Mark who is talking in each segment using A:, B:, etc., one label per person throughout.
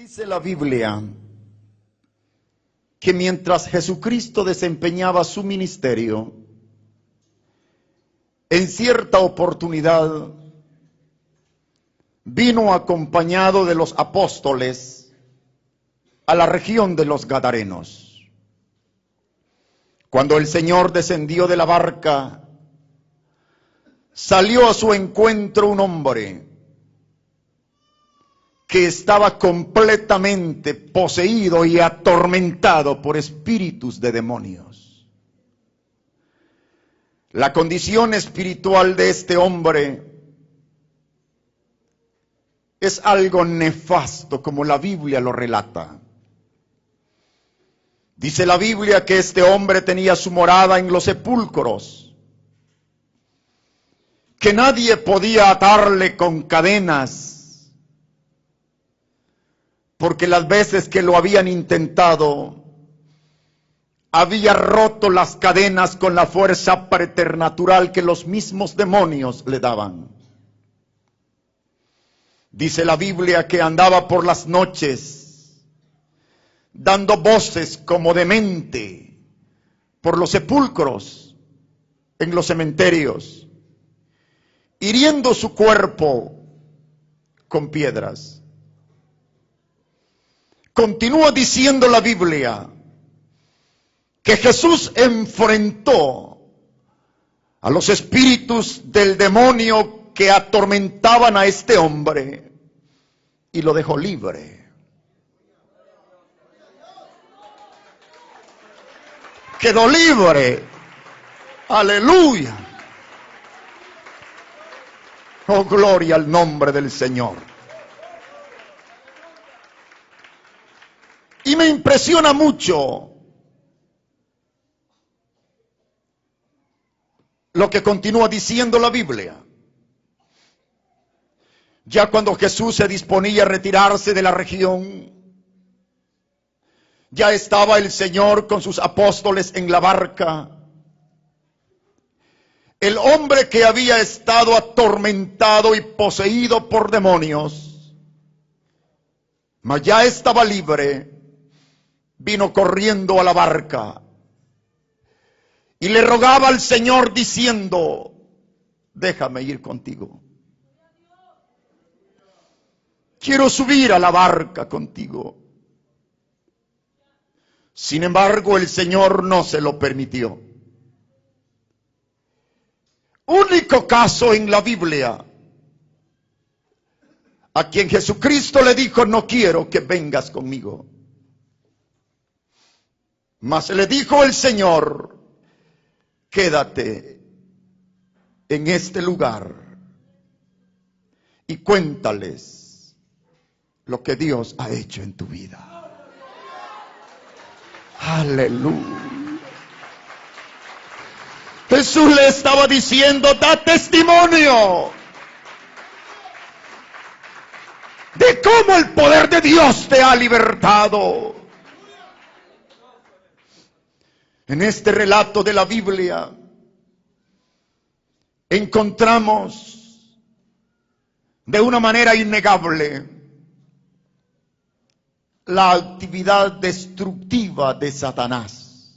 A: Dice la Biblia que mientras Jesucristo desempeñaba su ministerio, en cierta oportunidad vino acompañado de los apóstoles a la región de los Gadarenos. Cuando el Señor descendió de la barca, salió a su encuentro un hombre que estaba completamente poseído y atormentado por espíritus de demonios. La condición espiritual de este hombre es algo nefasto, como la Biblia lo relata. Dice la Biblia que este hombre tenía su morada en los sepulcros, que nadie podía atarle con cadenas, porque las veces que lo habían intentado, había roto las cadenas con la fuerza preternatural que los mismos demonios le daban. Dice la Biblia que andaba por las noches, dando voces como demente, por los sepulcros, en los cementerios, hiriendo su cuerpo con piedras. Continúa diciendo la Biblia que Jesús enfrentó a los espíritus del demonio que atormentaban a este hombre y lo dejó libre. Quedó libre. Aleluya. Oh, gloria al nombre del Señor. Y me impresiona mucho lo que continúa diciendo la Biblia. Ya cuando Jesús se disponía a retirarse de la región, ya estaba el Señor con sus apóstoles en la barca. El hombre que había estado atormentado y poseído por demonios, mas ya estaba libre, vino corriendo a la barca y le rogaba al Señor diciendo: déjame ir contigo. Quiero subir a la barca contigo. Sin embargo, el Señor no se lo permitió. Único caso en la Biblia a quien Jesucristo le dijo: no quiero que vengas conmigo. Mas le dijo el Señor: quédate en este lugar y cuéntales lo que Dios ha hecho en tu vida. Aleluya. Jesús le estaba diciendo: da testimonio de cómo el poder de Dios te ha libertado. En este relato de la Biblia encontramos de una manera innegable la actividad destructiva de Satanás.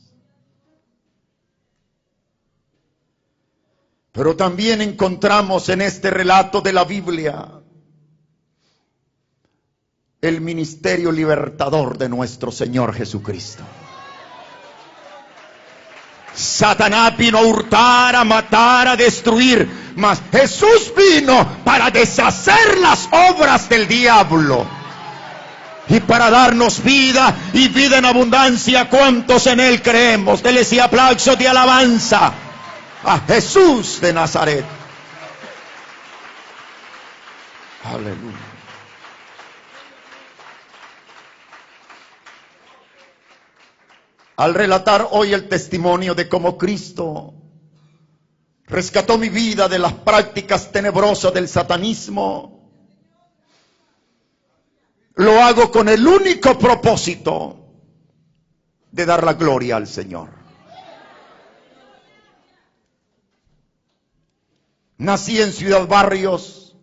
A: Pero también encontramos en este relato de la Biblia el ministerio libertador de nuestro Señor Jesucristo. Satanás vino a hurtar, a matar, a destruir, mas Jesús vino para deshacer las obras del diablo y para darnos vida y vida en abundancia. ¿Cuántos en Él creemos? Dele ese aplauso de alabanza a Jesús de Nazaret. Aleluya. Al relatar hoy el testimonio de cómo Cristo rescató mi vida de las prácticas tenebrosas del satanismo, lo hago con el único propósito de dar la gloria al Señor. Nací en Ciudad Barrios,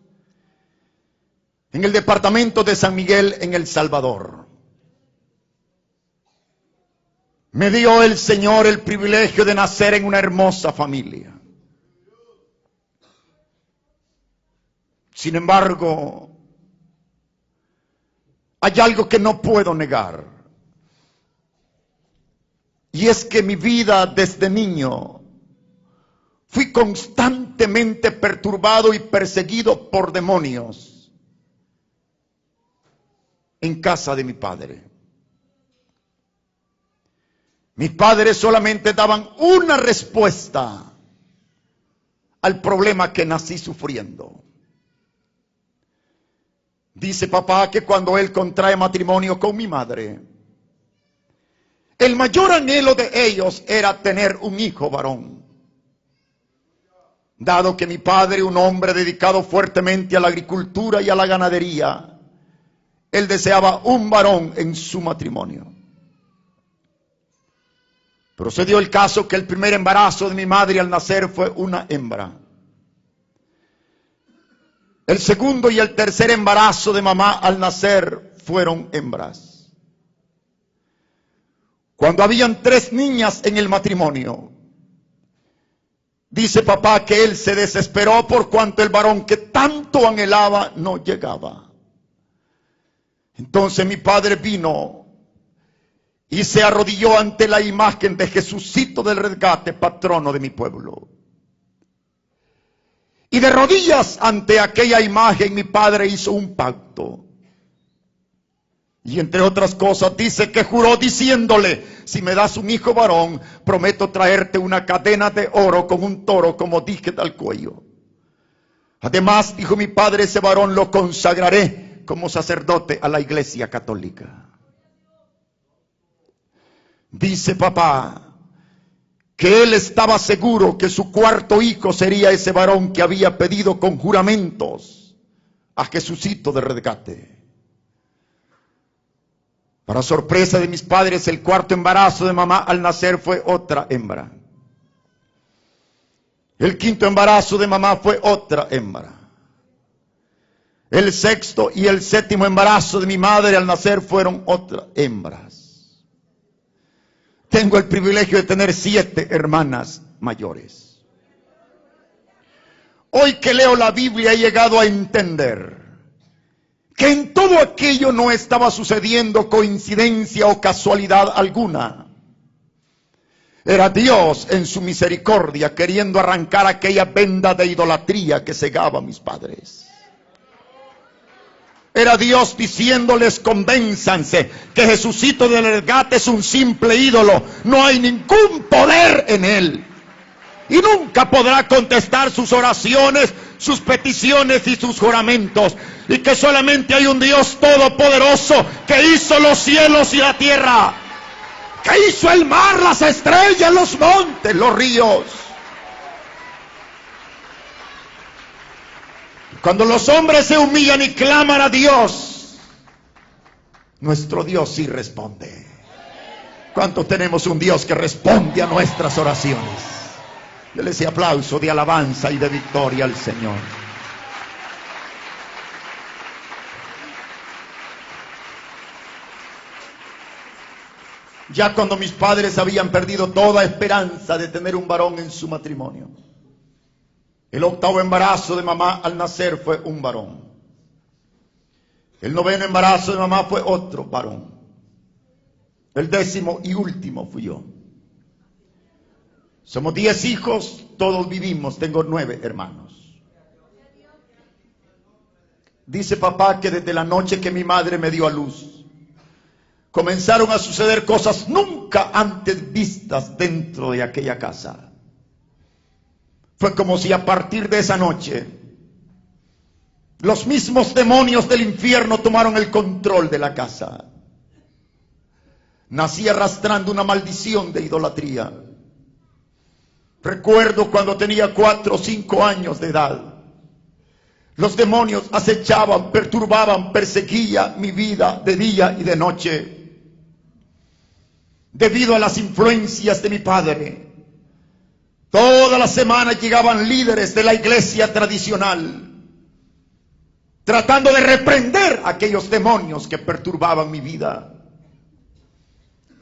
A: en el departamento de San Miguel, en El Salvador. Me dio el Señor el privilegio de nacer en una hermosa familia. Sin embargo, hay algo que no puedo negar. Y es que mi vida desde niño fui constantemente perturbado y perseguido por demonios en casa de mi padre. Mis padres solamente daban una respuesta al problema que nací sufriendo. Dice papá que cuando él contrae matrimonio con mi madre, el mayor anhelo de ellos era tener un hijo varón. Dado que mi padre, un hombre dedicado fuertemente a la agricultura y a la ganadería, él deseaba un varón en su matrimonio. Pero se dio el caso que el primer embarazo de mi madre al nacer fue una hembra. El segundo y el tercer embarazo de mamá al nacer fueron hembras. Cuando habían 3 niñas en el matrimonio, dice papá que él se desesperó por cuanto el varón que tanto anhelaba no llegaba. Entonces mi padre vino y se arrodilló ante la imagen de Jesucito del Rescate, patrono de mi pueblo. Y de rodillas ante aquella imagen mi padre hizo un pacto. Y entre otras cosas dice que juró diciéndole: si me das un hijo varón, prometo traerte una cadena de oro con un toro como dije al cuello. Además, dijo mi padre, ese varón lo consagraré como sacerdote a la Iglesia Católica. Dice papá que él estaba seguro que su cuarto hijo sería ese varón que había pedido con juramentos a Jesucito de Rescate. Para sorpresa de mis padres, el cuarto embarazo de mamá al nacer fue otra hembra. El quinto embarazo de mamá fue otra hembra. El sexto y el séptimo embarazo de mi madre al nacer fueron otras hembras. Tengo el privilegio de tener 7 hermanas mayores. Hoy que leo la Biblia he llegado a entender que en todo aquello no estaba sucediendo coincidencia o casualidad alguna. Era Dios en su misericordia queriendo arrancar aquella venda de idolatría que cegaba a mis padres. Era Dios diciéndoles: convénzanse que Jesucito del Rescate es un simple ídolo, no hay ningún poder en él. Y nunca podrá contestar sus oraciones, sus peticiones y sus juramentos. Y que solamente hay un Dios todopoderoso que hizo los cielos y la tierra, que hizo el mar, las estrellas, los montes, los ríos. Cuando los hombres se humillan y claman a Dios, nuestro Dios sí responde. ¿Cuánto tenemos un Dios que responde a nuestras oraciones? Dele ese aplauso de alabanza y de victoria al Señor. Ya cuando mis padres habían perdido toda esperanza de tener un varón en su matrimonio, el octavo embarazo de mamá al nacer fue un varón. El noveno embarazo de mamá fue otro varón. El 10º y último fui yo. Somos 10 hijos, todos vivimos, tengo 9 hermanos. Dice papá que desde la noche que mi madre me dio a luz, comenzaron a suceder cosas nunca antes vistas dentro de aquella casa. Fue como si a partir de esa noche los mismos demonios del infierno tomaron el control de la casa. Nací arrastrando una maldición de idolatría. Recuerdo cuando tenía 4 o 5 años de edad. Los demonios acechaban, perturbaban, perseguían mi vida de día y de noche. Debido a las influencias de mi padre, todas las semanas llegaban líderes de la iglesia tradicional tratando de reprender a aquellos demonios que perturbaban mi vida.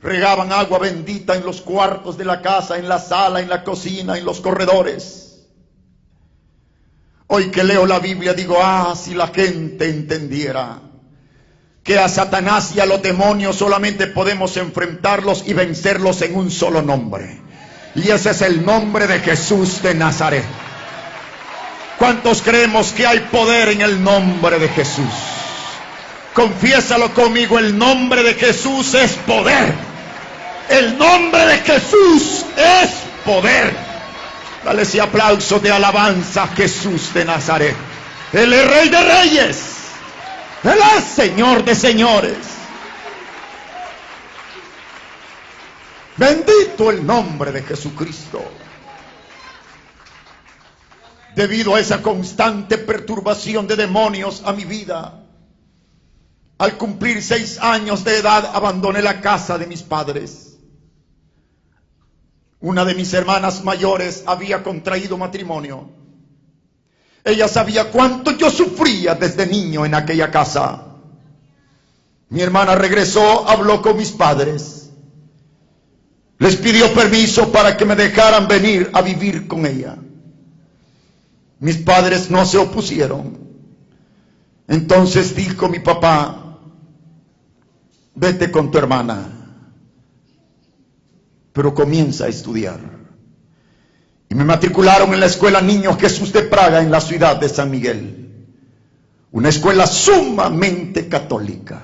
A: Regaban agua bendita en los cuartos de la casa, en la sala, en la cocina, en los corredores. Hoy que leo la Biblia digo, si la gente entendiera que a Satanás y a los demonios solamente podemos enfrentarlos y vencerlos en un solo nombre. Y ese es el nombre de Jesús de Nazaret. ¿Cuántos creemos que hay poder en el nombre de Jesús? Confiésalo conmigo, el nombre de Jesús es poder. El nombre de Jesús es poder. Dale ese aplauso de alabanza a Jesús de Nazaret. Él es Rey de Reyes. Él es Señor de señores. Bendito el nombre de Jesucristo. Debido a esa constante perturbación de demonios a mi vida, al cumplir 6 años de edad abandoné la casa de mis padres. Una de mis hermanas mayores había contraído matrimonio. Ella sabía cuánto yo sufría desde niño en aquella casa. Mi hermana regresó, habló con mis padres. Les pidió permiso para que me dejaran venir a vivir con ella. Mis padres no se opusieron. Entonces dijo mi papá, vete con tu hermana, pero comienza a estudiar. Y me matricularon en la escuela Niño Jesús de Praga en la ciudad de San Miguel. Una escuela sumamente católica.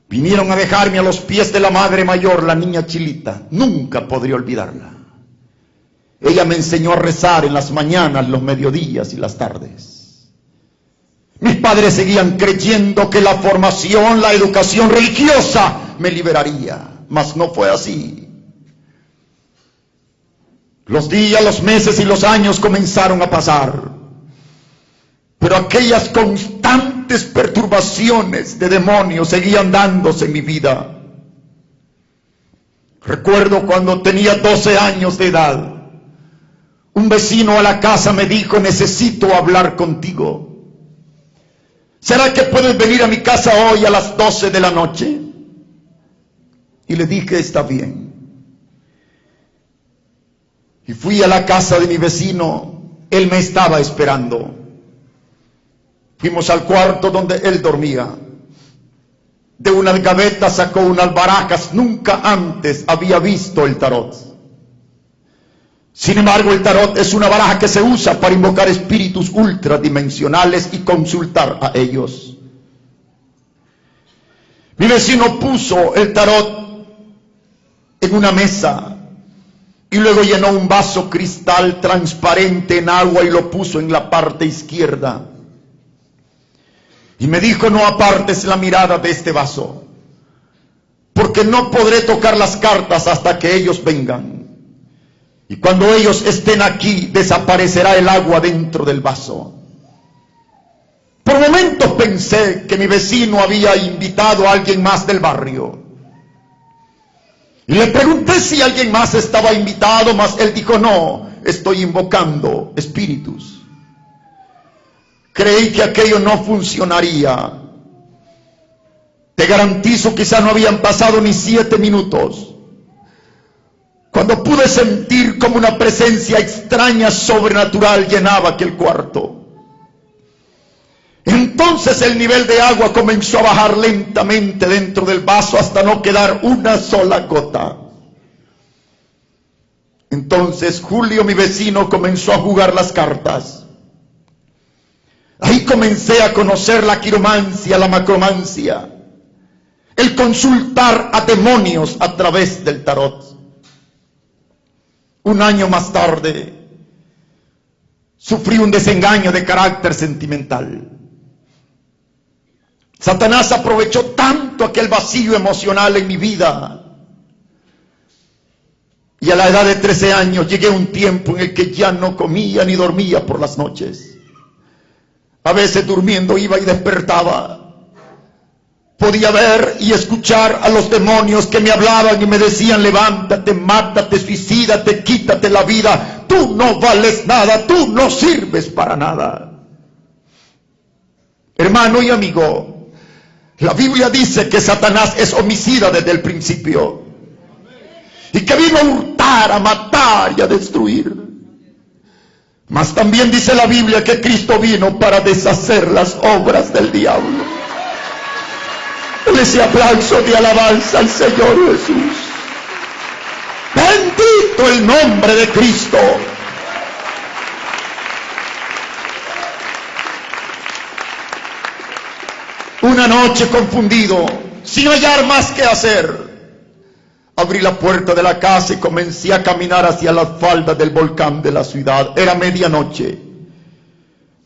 A: Vinieron a dejarme a los pies de la madre mayor, la niña Chilita. Nunca podré olvidarla. Ella me enseñó a rezar en las mañanas, los mediodías y las tardes. Mis padres seguían creyendo que la formación, la educación religiosa me liberaría. Mas no fue así. Los días, los meses y los años comenzaron a pasar. Pero aquellas constantes perturbaciones de demonios seguían dándose en mi vida. Recuerdo cuando tenía 12 años de edad, un vecino a la casa me dijo, necesito hablar contigo. ¿Será que puedes venir a mi casa hoy a las 12 de la noche? Y le dije, está bien. Y fui a la casa de mi vecino, él me estaba esperando. Fuimos al cuarto donde él dormía. De unas gavetas sacó unas barajas, nunca antes había visto el tarot. Sin embargo, el tarot es una baraja que se usa para invocar espíritus ultradimensionales y consultar a ellos. Mi vecino puso el tarot en una mesa y luego llenó un vaso cristal transparente en agua y lo puso en la parte izquierda. Y me dijo, no apartes la mirada de este vaso, porque no podré tocar las cartas hasta que ellos vengan. Y cuando ellos estén aquí, desaparecerá el agua dentro del vaso. Por momentos pensé que mi vecino había invitado a alguien más del barrio. Y le pregunté si alguien más estaba invitado, mas él dijo, no, estoy invocando espíritus. Creí que aquello no funcionaría. Te garantizo, quizá no habían pasado ni 7 minutos, cuando pude sentir como una presencia extraña, sobrenatural, llenaba aquel cuarto. Entonces el nivel de agua comenzó a bajar lentamente dentro del vaso hasta no quedar una sola gota. Entonces Julio, mi vecino, comenzó a jugar las cartas. Ahí comencé a conocer la quiromancia, la macromancia, el consultar a demonios a través del tarot. Un año más tarde, sufrí un desengaño de carácter sentimental. Satanás aprovechó tanto aquel vacío emocional en mi vida. Y a la edad de 13 años llegué a un tiempo en el que ya no comía ni dormía por las noches. A veces durmiendo iba y despertaba. Podía ver y escuchar a los demonios que me hablaban y me decían, levántate, mátate, suicídate, quítate la vida. Tú no vales nada, tú no sirves para nada. Hermano y amigo, la Biblia dice que Satanás es homicida desde el principio y que vino a hurtar, a matar y a destruir. Mas también dice la Biblia que Cristo vino para deshacer las obras del diablo. Ese aplauso de alabanza al Señor Jesús. Bendito el nombre de Cristo. Una noche confundido, sin hallar más que hacer, abrí la puerta de la casa y comencé a caminar hacia las faldas del volcán de la ciudad. Era medianoche.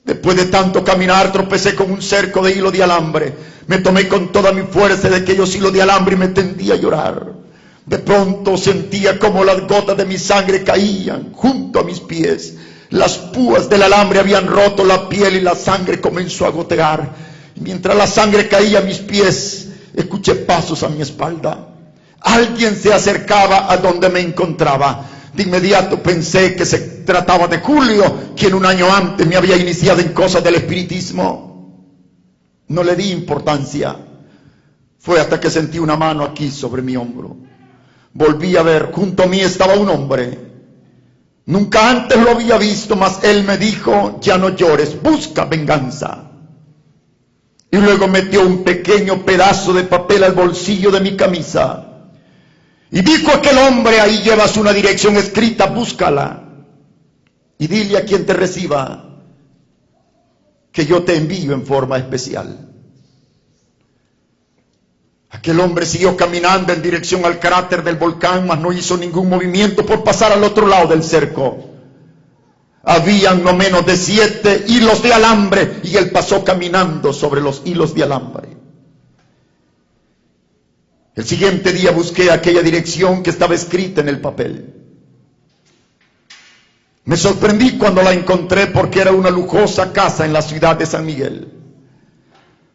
A: Después de tanto caminar, tropecé con un cerco de hilo de alambre. Me tomé con toda mi fuerza de aquellos hilos de alambre y me tendí a llorar. De pronto sentía como las gotas de mi sangre caían junto a mis pies. Las púas del alambre habían roto la piel y la sangre comenzó a gotear. Mientras la sangre caía a mis pies, escuché pasos a mi espalda. Alguien se acercaba a donde me encontraba. De inmediato pensé que se trataba de Julio, quien un año antes me había iniciado en cosas del espiritismo. No le di importancia. Fue hasta que sentí una mano aquí sobre mi hombro. Volví a ver, junto a mí estaba un hombre. Nunca antes lo había visto, mas él me dijo: ya no llores, busca venganza. Y luego metió un pequeño pedazo de papel al bolsillo de mi camisa. Y dijo a aquel hombre: ahí llevas una dirección escrita, búscala. Y dile a quien te reciba que yo te envío en forma especial. Aquel hombre siguió caminando en dirección al cráter del volcán, mas no hizo ningún movimiento por pasar al otro lado del cerco. Habían no menos de 7 hilos de alambre y él pasó caminando sobre los hilos de alambre. El siguiente día busqué aquella dirección que estaba escrita en el papel. Me sorprendí cuando la encontré porque era una lujosa casa en la ciudad de San Miguel.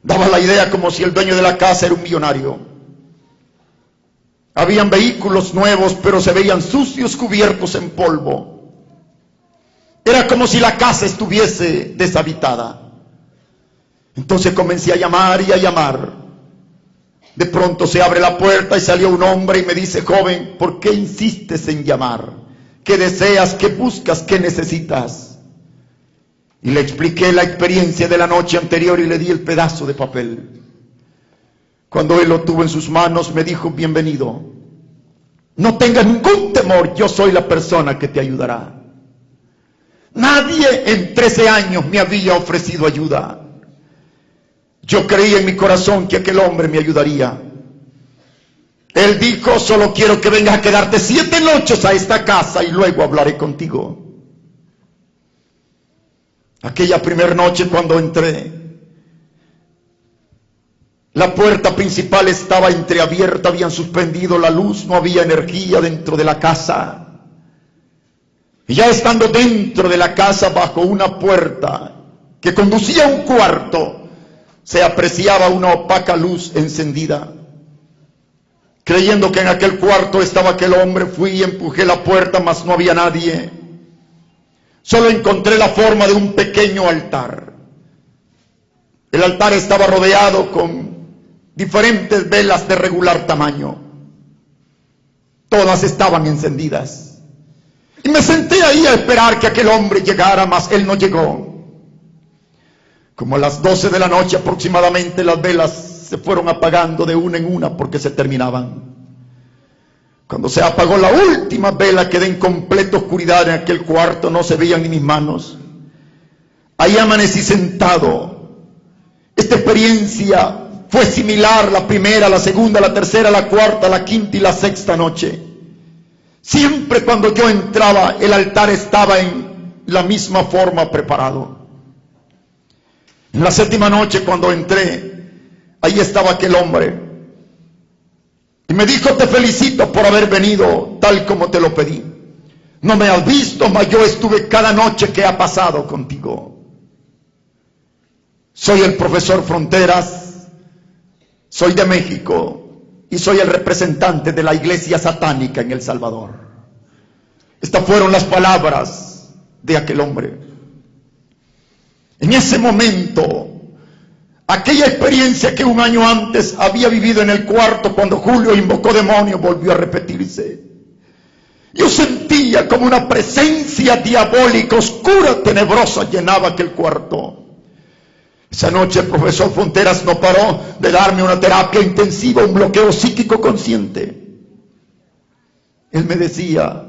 A: Daba la idea como si el dueño de la casa era un millonario. Habían vehículos nuevos, pero se veían sucios, cubiertos en polvo. Era como si la casa estuviese deshabitada. Entonces comencé a llamar y a llamar. De pronto se abre la puerta y salió un hombre y me dice: joven, ¿por qué insistes en llamar? ¿Qué deseas? ¿Qué buscas? ¿Qué necesitas? Y le expliqué la experiencia de la noche anterior y le di el pedazo de papel. Cuando él lo tuvo en sus manos me dijo: bienvenido. No tengas ningún temor, yo soy la persona que te ayudará. Nadie en 13 años me había ofrecido ayuda. Yo creí en mi corazón que aquel hombre me ayudaría. Él dijo: solo quiero que vengas a quedarte 7 noches a esta casa y luego hablaré contigo. Aquella primera noche cuando entré, la puerta principal estaba entreabierta, habían suspendido la luz, no había energía dentro de la casa. Y ya estando dentro de la casa, bajo una puerta que conducía a un cuarto, se apreciaba una opaca luz encendida. Creyendo que en aquel cuarto estaba aquel hombre, fui y empujé la puerta, mas no había nadie. Solo encontré la forma de un pequeño altar. El altar estaba rodeado con diferentes velas de regular tamaño. Todas estaban encendidas. Y me senté ahí a esperar que aquel hombre llegara, mas él no llegó. Como a las 12 de la noche aproximadamente, las velas se fueron apagando de una en una porque se terminaban. Cuando se apagó la última vela, quedé en completa oscuridad en aquel cuarto, no se veían ni mis manos. Ahí amanecí sentado. Esta experiencia fue similar: la primera, la segunda, la tercera, la cuarta, la quinta y la sexta noche. Siempre cuando yo entraba, el altar estaba en la misma forma preparado. En la séptima noche cuando entré, ahí estaba aquel hombre. Y me dijo: te felicito por haber venido tal como te lo pedí. No me has visto, mas yo estuve cada noche que ha pasado contigo. Soy el profesor Fronteras, soy de México y soy el representante de la iglesia satánica en El Salvador. Estas fueron las palabras de aquel hombre. En ese momento Aquella experiencia que un año antes había vivido en el cuarto cuando Julio invocó demonios volvió a repetirse. Yo sentía como una presencia diabólica, oscura, tenebrosa, llenaba aquel cuarto. Esa noche el profesor Fronteras no paró de darme una terapia intensiva, un bloqueo psíquico consciente. Él me decía,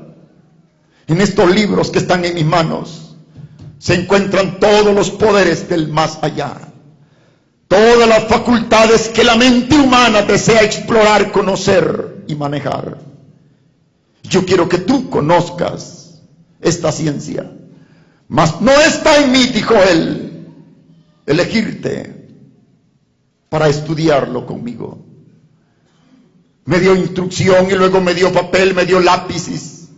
A: en estos libros que están en mis manos, se encuentran todos los poderes del más allá. Todas las facultades que la mente humana desea explorar, conocer y manejar. Yo quiero que tú conozcas esta ciencia. Mas no está en mí, dijo él, elegirte para estudiarlo conmigo. Me dio instrucción y luego me dio papel, me dio lápices.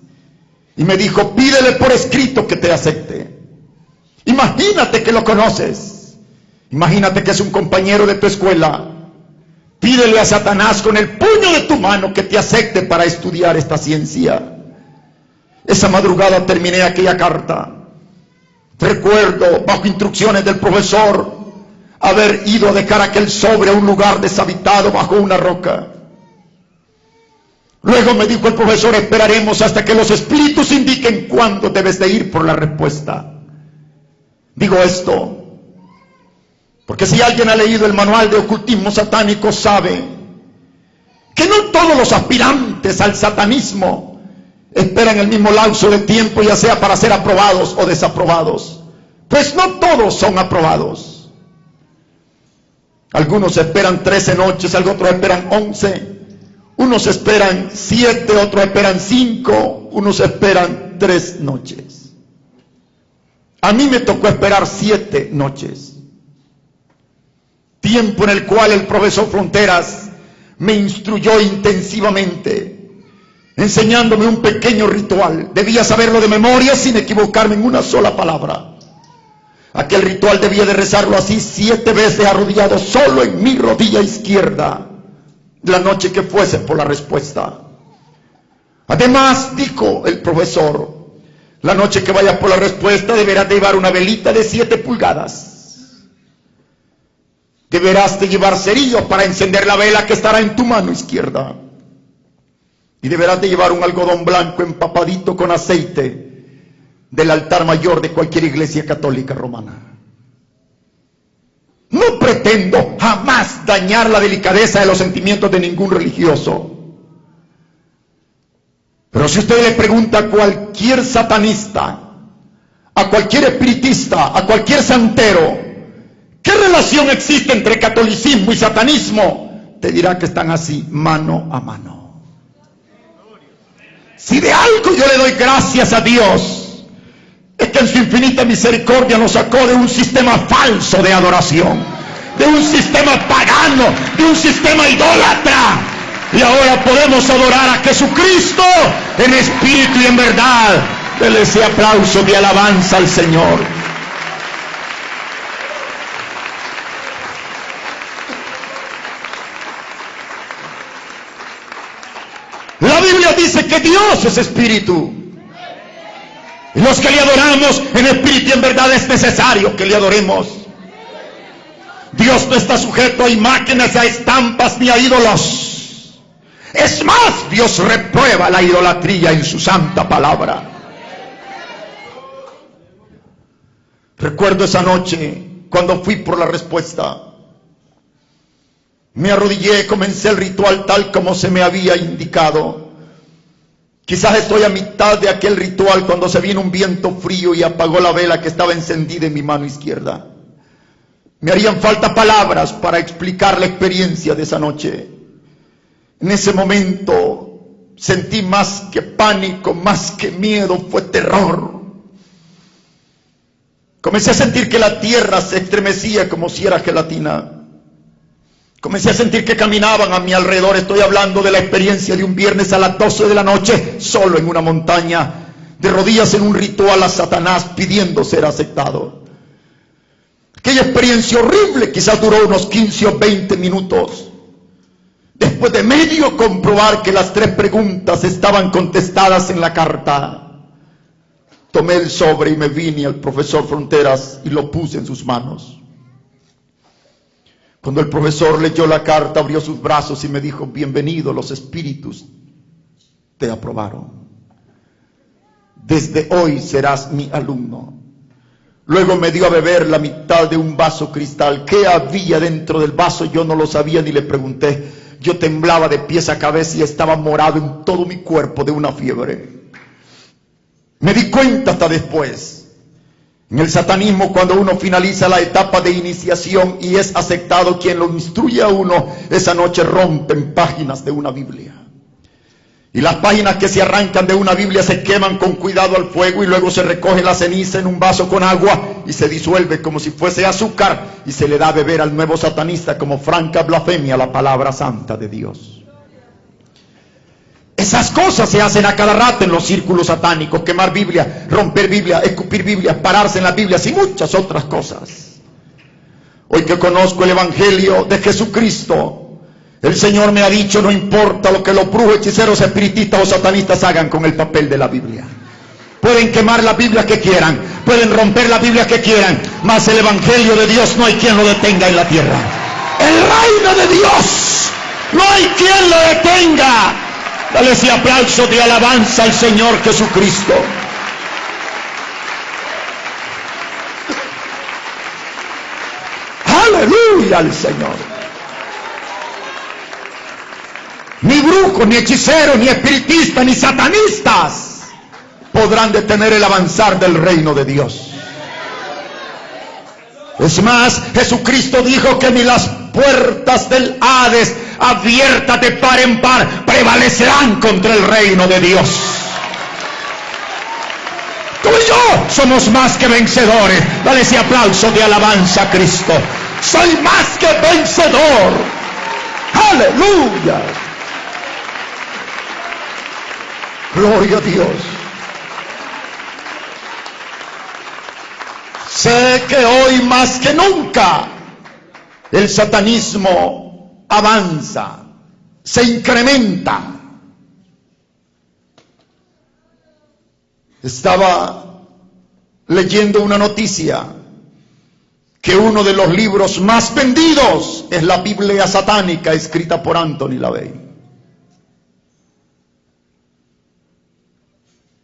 A: Y me dijo, pídele por escrito que te acepte. Imagínate que lo conoces. Imagínate que es un compañero de tu escuela. Pídele a Satanás con el puño de tu mano que te acepte para estudiar esta ciencia. Esa madrugada terminé aquella carta. Recuerdo, bajo instrucciones del profesor, haber ido a dejar aquel sobre a un lugar deshabitado bajo una roca. Luego me dijo el profesor, esperaremos hasta que los espíritus indiquen cuándo debes de ir por la respuesta. Digo esto porque si alguien ha leído el manual de ocultismo satánico sabe que no todos los aspirantes al satanismo esperan el mismo lapso de tiempo, ya sea para ser aprobados o desaprobados. Pues no todos son aprobados. Algunos esperan 13 noches, otros esperan 11, unos esperan 7, otros esperan 5, unos esperan 3 noches. A mí me tocó esperar 7 noches. Tiempo en el cual el profesor Fronteras me instruyó intensivamente, enseñándome un pequeño ritual. Debía saberlo de memoria sin equivocarme en una sola palabra. Aquel ritual debía de rezarlo así 7 veces arrodillado solo en mi rodilla izquierda, la noche que fuese por la respuesta. Además, dijo el profesor, la noche que vayas por la respuesta deberás de llevar una velita de 7 pulgadas. Deberás de llevar cerillos para encender la vela que estará en tu mano izquierda. Y deberás de llevar un algodón blanco empapadito con aceite del altar mayor de cualquier iglesia católica romana. No pretendo jamás dañar la delicadeza de los sentimientos de ningún religioso. Pero si usted le pregunta a cualquier satanista, a cualquier espiritista, a cualquier santero, ¿qué relación existe entre catolicismo y satanismo? Te dirá que están así, mano a mano. Si de algo yo le doy gracias a Dios, es que en su infinita misericordia nos sacó de un sistema falso de adoración, de un sistema pagano, de un sistema idólatra. Y ahora podemos adorar a Jesucristo en espíritu y en verdad. Dele ese aplauso de alabanza al Señor. La Biblia dice que Dios es espíritu. Y los que le adoramos en espíritu y en verdad es necesario que le adoremos. Dios no está sujeto a imágenes, a estampas ni a ídolos. Es más, Dios reprueba la idolatría en su santa palabra. Recuerdo esa noche cuando fui por la respuesta. Me arrodillé, comencé el ritual tal como se me había indicado. Quizás estoy a mitad de aquel ritual cuando se vino un viento frío y apagó la vela que estaba encendida en mi mano izquierda. Me harían falta palabras para explicar la experiencia de esa noche. En ese momento sentí más que pánico, más que miedo, fue terror. Comencé a sentir que la tierra se estremecía como si era gelatina. Comencé a sentir que caminaban a mi alrededor. Estoy hablando de la experiencia de un viernes a las 12 de la noche, solo en una montaña, de rodillas en un ritual a Satanás, pidiendo ser aceptado. Aquella experiencia horrible quizás duró unos 15 o 20 minutos. Después de medio comprobar que las 3 preguntas estaban contestadas en la carta, tomé el sobre y me vine al profesor Fronteras y lo puse en sus manos. Cuando el profesor leyó la carta, abrió sus brazos y me dijo: bienvenido, los espíritus te aprobaron. Desde hoy serás mi alumno. Luego me dio a beber la mitad de un vaso cristal. ¿Qué había dentro del vaso? Yo no lo sabía ni le pregunté. Yo temblaba de pies a cabeza y estaba morado en todo mi cuerpo de una fiebre. Me di cuenta hasta después. En el satanismo, cuando uno finaliza la etapa de iniciación y es aceptado, quien lo instruye a uno, esa noche rompen páginas de una Biblia. Y las páginas que se arrancan de una Biblia se queman con cuidado al fuego y luego se recoge la ceniza en un vaso con agua y se disuelve como si fuese azúcar y se le da a beber al nuevo satanista como franca blasfemia a la palabra santa de Dios. Esas cosas se hacen a cada rato en los círculos satánicos: quemar Biblia, romper Biblia, escupir Biblia, pararse en las Biblias y muchas otras cosas. Hoy que conozco el Evangelio de Jesucristo, el Señor me ha dicho: no importa lo que los brujos, hechiceros, espiritistas o satanistas hagan con el papel de la Biblia. Pueden quemar la Biblia que quieran, pueden romper la Biblia que quieran, mas el Evangelio de Dios no hay quien lo detenga en la tierra. El reino de Dios no hay quien lo detenga. Dale ese aplauso de alabanza al Señor Jesucristo. Aleluya al Señor. Ni brujos, ni hechiceros, ni espiritistas, ni satanistas podrán detener el avanzar del reino de Dios. Es más, Jesucristo dijo que ni las puertas del Hades, abiertas de par en par, prevalecerán contra el reino de Dios. Tú y yo somos más que vencedores. Dale ese aplauso de alabanza a Cristo. Soy más que vencedor. Aleluya. Gloria a Dios. Sé que hoy más que nunca el satanismo avanza, se incrementa. Estaba leyendo una noticia que uno de los libros más vendidos es la Biblia satánica, escrita por Anthony LaVey.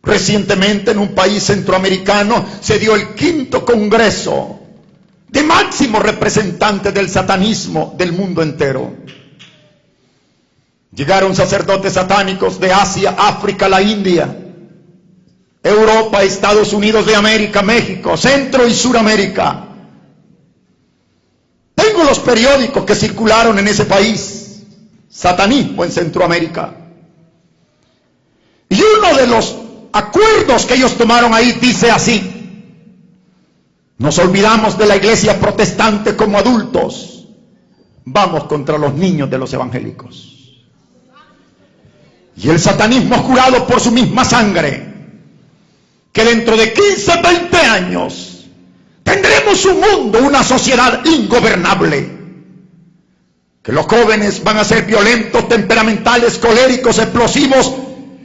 A: Recientemente en un país centroamericano se dio el 5º congreso de máximos representantes del satanismo del mundo entero. Llegaron sacerdotes satánicos de Asia, África, la India, Europa, Estados Unidos de América, México, Centro y Suramérica. Tengo los periódicos que circularon en ese país, satanismo en Centroamérica. Y uno de los acuerdos que ellos tomaron ahí dice así: nos olvidamos de la iglesia protestante como adultos, vamos contra los niños de los evangélicos. Y el satanismo ha jurado por su misma sangre que dentro de 15, 20 años tendremos un mundo, una sociedad ingobernable, que los jóvenes van a ser violentos, temperamentales, coléricos, explosivos,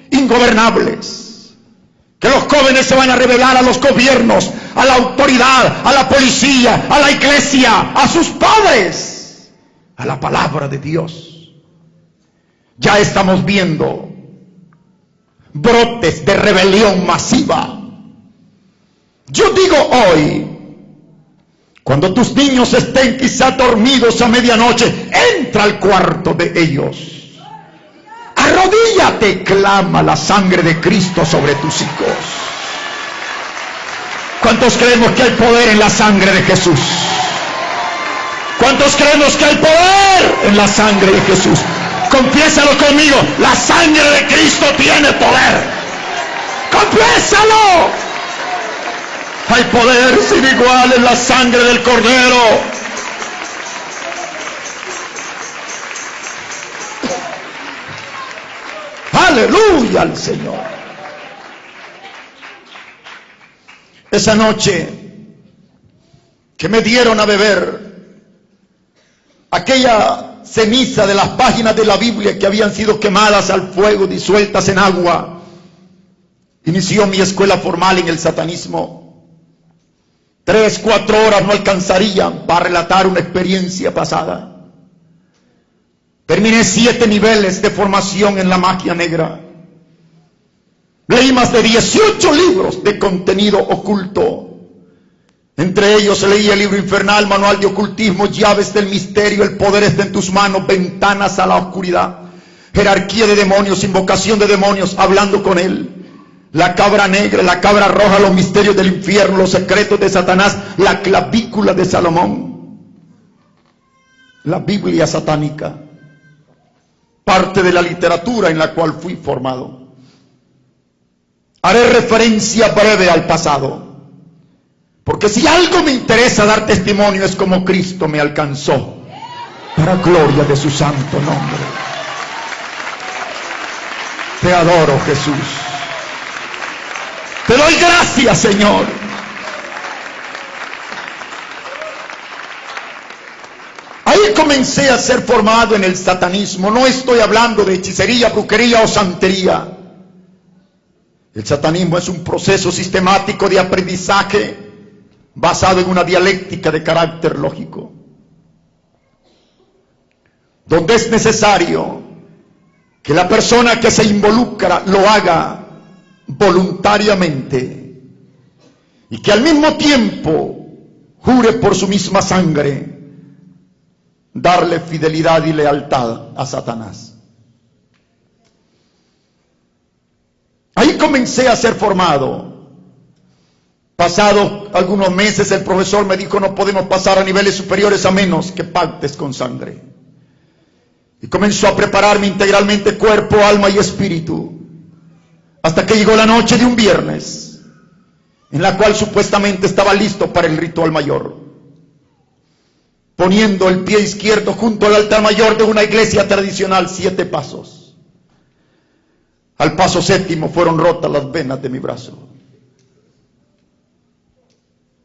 A: ingobernables. Que los jóvenes se van a rebelar a los gobiernos, a la autoridad, a la policía, a la iglesia, a sus padres, a la palabra de Dios. Ya estamos viendo brotes de rebelión masiva. Yo digo hoy, cuando tus niños estén quizá dormidos a medianoche, entra al cuarto de ellos. Arrodíllate, clama la sangre de Cristo sobre tus hijos. ¿Cuántos creemos que hay poder en la sangre de Jesús? ¿Cuántos creemos que hay poder en la sangre de Jesús? Confiésalo conmigo, la sangre de Cristo tiene poder. Confiésalo. Hay poder sin igual en la sangre del Cordero. Aleluya al Señor. Esa noche que me dieron a beber aquella ceniza de las páginas de la Biblia que habían sido quemadas al fuego, disueltas en agua, inició mi escuela formal en el satanismo. 3, 4 horas no alcanzarían para relatar una experiencia pasada. Terminé 7 niveles de formación en la magia negra. Leí más de 18 libros de contenido oculto. Entre ellos leí el libro infernal, manual de ocultismo, llaves del misterio, el poder está en tus manos, ventanas a la oscuridad, jerarquía de demonios, invocación de demonios, hablando con él, la cabra negra, la cabra roja, los misterios del infierno, los secretos de Satanás, la clavícula de Salomón, la Biblia satánica, parte de la literatura en la cual fui formado. Haré referencia breve al pasado, porque si algo me interesa dar testimonio es como Cristo me alcanzó, para gloria de su santo nombre. Te adoro, Jesús. Te doy gracias, Señor. Ahí comencé a ser formado en el satanismo. No estoy hablando de hechicería, brujería o santería. El satanismo es un proceso sistemático de aprendizaje basado en una dialéctica de carácter lógico, donde es necesario que la persona que se involucra lo haga voluntariamente y que al mismo tiempo jure por su misma sangre darle fidelidad y lealtad a Satanás. Ahí comencé a ser formado. Pasado algunos meses el profesor me dijo: no podemos pasar a niveles superiores a menos que pactes con sangre. Y comenzó a prepararme integralmente cuerpo, alma y espíritu, hasta que llegó la noche de un viernes, en la cual supuestamente estaba listo para el ritual mayor. Poniendo el pie izquierdo junto al altar mayor de una iglesia tradicional, 7 pasos. Al paso 7º fueron rotas las venas de mi brazo.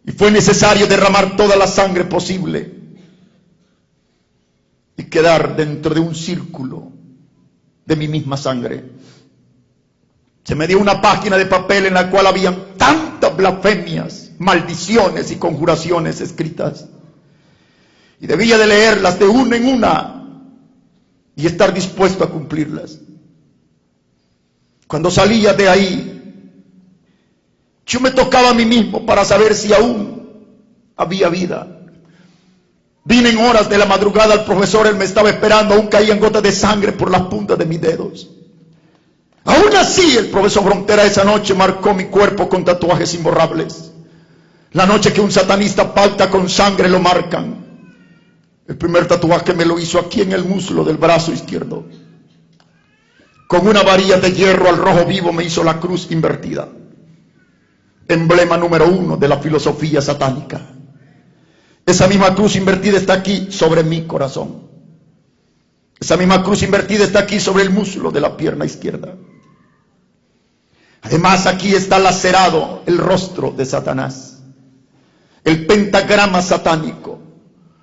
A: Y fue necesario derramar toda la sangre posible y quedar dentro de un círculo de mi misma sangre. Se me dio una página de papel en la cual habían tantas blasfemias, maldiciones y conjuraciones escritas. Y debía de leerlas de una en una y estar dispuesto a cumplirlas. Cuando salía de ahí, yo me tocaba a mí mismo para saber si aún había vida. Vine en horas de la madrugada al profesor, él me estaba esperando, aún caían gotas de sangre por las puntas de mis dedos. Aún así, el profesor Frontera esa noche marcó mi cuerpo con tatuajes imborrables. La noche que un satanista pacta con sangre lo marcan. El primer tatuaje me lo hizo aquí en el muslo del brazo izquierdo. Con una varilla de hierro al rojo vivo me hizo la cruz invertida. Emblema número 1 de la filosofía satánica. Esa misma cruz invertida está aquí sobre mi corazón. Esa misma cruz invertida está aquí sobre el muslo de la pierna izquierda. Además, aquí está lacerado el rostro de Satanás, el pentagrama satánico,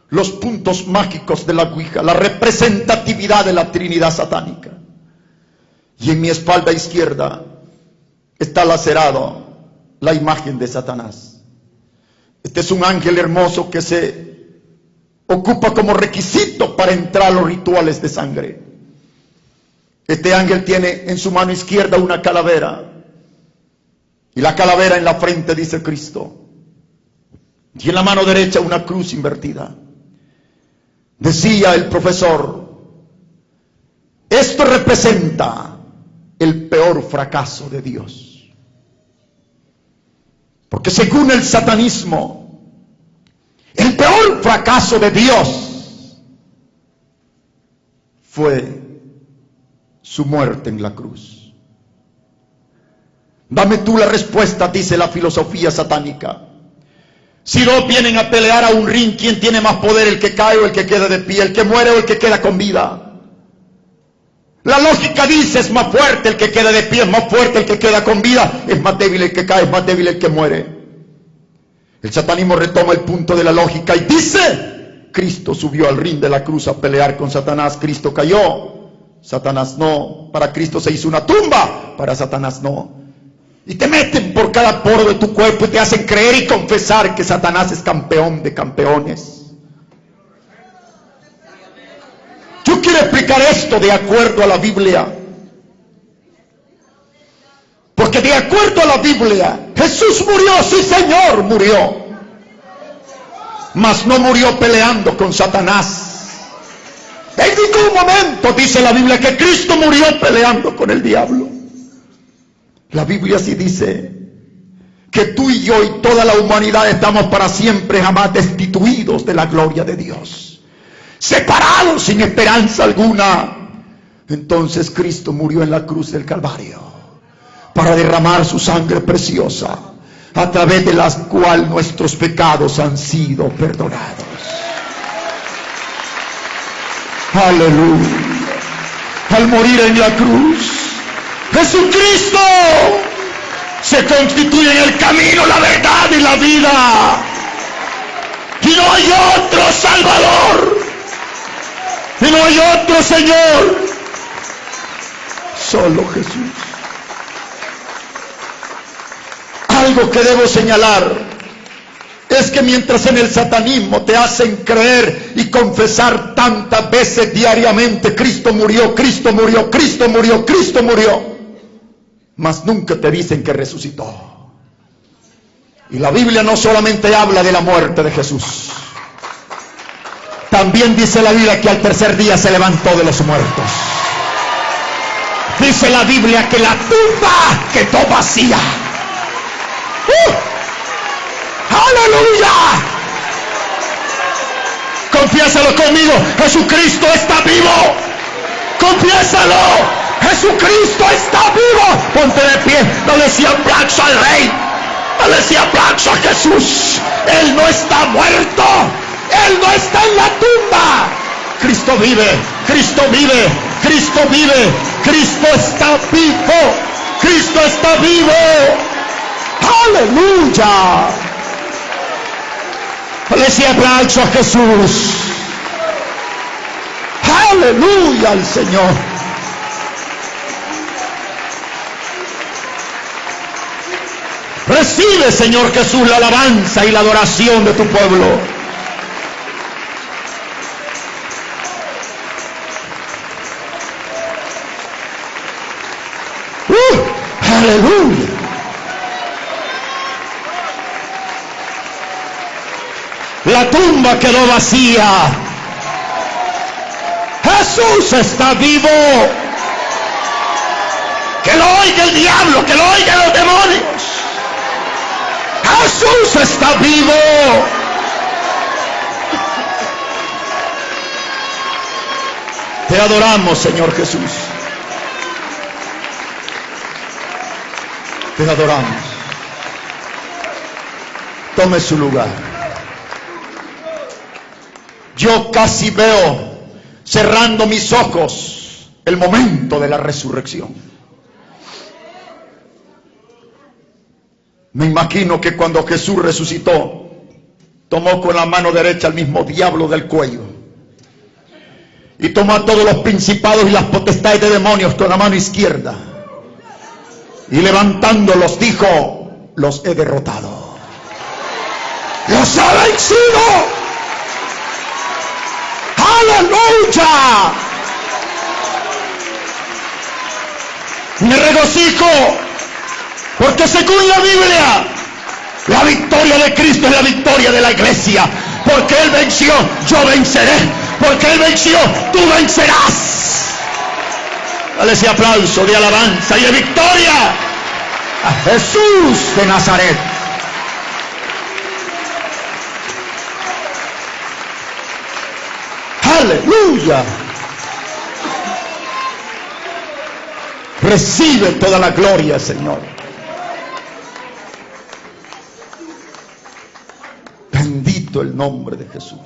A: los puntos mágicos de la Ouija, la representatividad de la Trinidad satánica. Y en mi espalda izquierda está lacerado la imagen de Satanás. Este es un ángel hermoso que se ocupa como requisito para entrar a los rituales de sangre. Este ángel tiene en su mano izquierda una calavera, y la calavera en la frente dice Cristo, y en la mano derecha una cruz invertida. Decía el profesor: esto representa el peor fracaso de Dios, porque según el satanismo, el peor fracaso de Dios fue su muerte en la cruz. Dame tú la respuesta, dice la filosofía satánica. Si dos vienen a pelear a un ring, ¿quién tiene más poder? ¿El que cae o el que queda de pie? ¿El que muere o el que queda con vida? La lógica dice: es más fuerte el que queda de pie, es más fuerte el que queda con vida, es más débil el que cae, es más débil el que muere. El satanismo retoma el punto de la lógica y dice: Cristo subió al ring de la cruz a pelear con Satanás, Cristo cayó, Satanás no. Para Cristo se hizo una tumba, para Satanás no. Y te meten por cada poro de tu cuerpo y te hacen creer y confesar que Satanás es campeón de campeones. Yo quiero explicar esto de acuerdo a la Biblia. Porque de acuerdo a la Biblia, Jesús murió, sí Señor, murió. Mas no murió peleando con Satanás. En ningún momento dice la Biblia que Cristo murió peleando con el diablo. La Biblia sí dice que tú y yo y toda la humanidad estamos para siempre jamás destituidos de la gloria de Dios, separados sin esperanza alguna. Entonces Cristo murió en la cruz del Calvario para derramar su sangre preciosa, a través de la cual nuestros pecados han sido perdonados. Aleluya. Al morir en la cruz, Jesucristo se constituye en el camino, la verdad y la vida. Y no hay otro Salvador. Y no hay otro Señor. Solo Jesús. Algo que debo señalar es que mientras en el satanismo te hacen creer y confesar tantas veces diariamente, Cristo murió, Cristo murió, Cristo murió, Cristo murió, mas nunca te dicen que resucitó. Y la Biblia no solamente habla de la muerte de Jesús, también dice la Biblia que al tercer día se levantó de los muertos. Dice la Biblia que la tumba quedó vacía. ¡Aleluya! Confiésalo conmigo, Jesucristo está vivo. Confiésalo, Jesucristo está vivo. Ponte de pie, no le decía aplauso al Rey, no le decía aplauso a Jesús. Él no está muerto, Él no está en la tumba. Cristo vive, Cristo vive, Cristo vive, Cristo está vivo, Cristo está vivo. ¡Aleluya! Le decía aplauso a Jesús. ¡Aleluya al Señor! Recibe, Señor Jesús, la alabanza y la adoración de tu pueblo. ¡Aleluya! La tumba quedó vacía. Jesús está vivo. Que lo oiga el diablo, que lo oigan los demonios. Jesús está vivo. Te adoramos, Señor Jesús. Te adoramos. Tome su lugar. Yo casi veo, cerrando mis ojos, el momento de la resurrección. Me imagino que cuando Jesús resucitó, tomó con la mano derecha al mismo diablo del cuello y tomó a todos los principados y las potestades de demonios con la mano izquierda, y levantándolos dijo: los he derrotado, los he vencido. ¡Aleluya! Me regocijo porque según la Biblia, la victoria de Cristo es la victoria de la iglesia. Porque Él venció, yo venceré. Porque Él venció, tú vencerás. Dale ese aplauso de alabanza y de victoria a Jesús de Nazaret. ¡Aleluya! Recibe toda la gloria, Señor. Bendito el nombre de Jesús.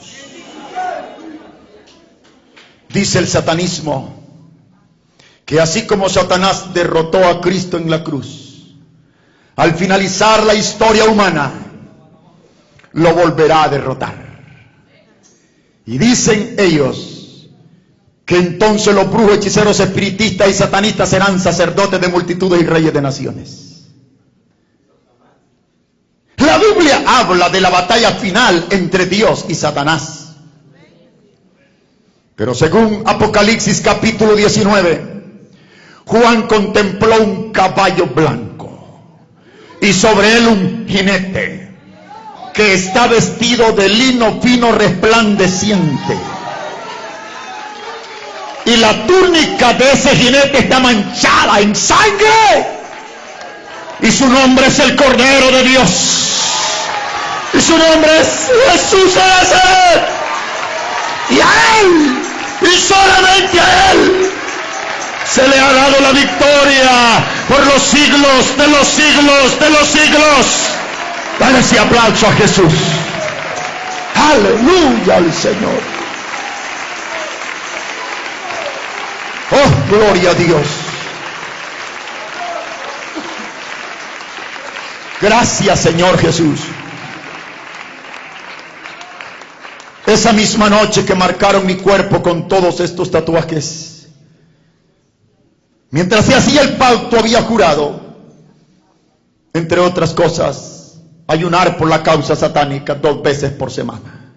A: Dice el satanismo que así como Satanás derrotó a Cristo en la cruz, al finalizar la historia humana, lo volverá a derrotar. Y dicen ellos que entonces los brujos, hechiceros, espiritistas y satanistas serán sacerdotes de multitudes y reyes de naciones. Biblia habla de la batalla final entre Dios y Satanás. Pero según Apocalipsis capítulo 19, Juan contempló un caballo blanco y sobre él un jinete que está vestido de lino fino resplandeciente. Y la túnica de ese jinete está manchada en sangre. Y su nombre es el Cordero de Dios. Y su nombre es Jesús de Nazaret. Y a Él, y solamente a Él, se le ha dado la victoria por los siglos de los siglos de los siglos. Dale ese aplauso a Jesús. Aleluya al Señor. Oh, gloria a Dios. Gracias, Señor Jesús. Esa misma noche que marcaron mi cuerpo con todos estos tatuajes, mientras se hacía el pacto, había jurado, entre otras cosas, ayunar por la causa satánica 2 veces por semana.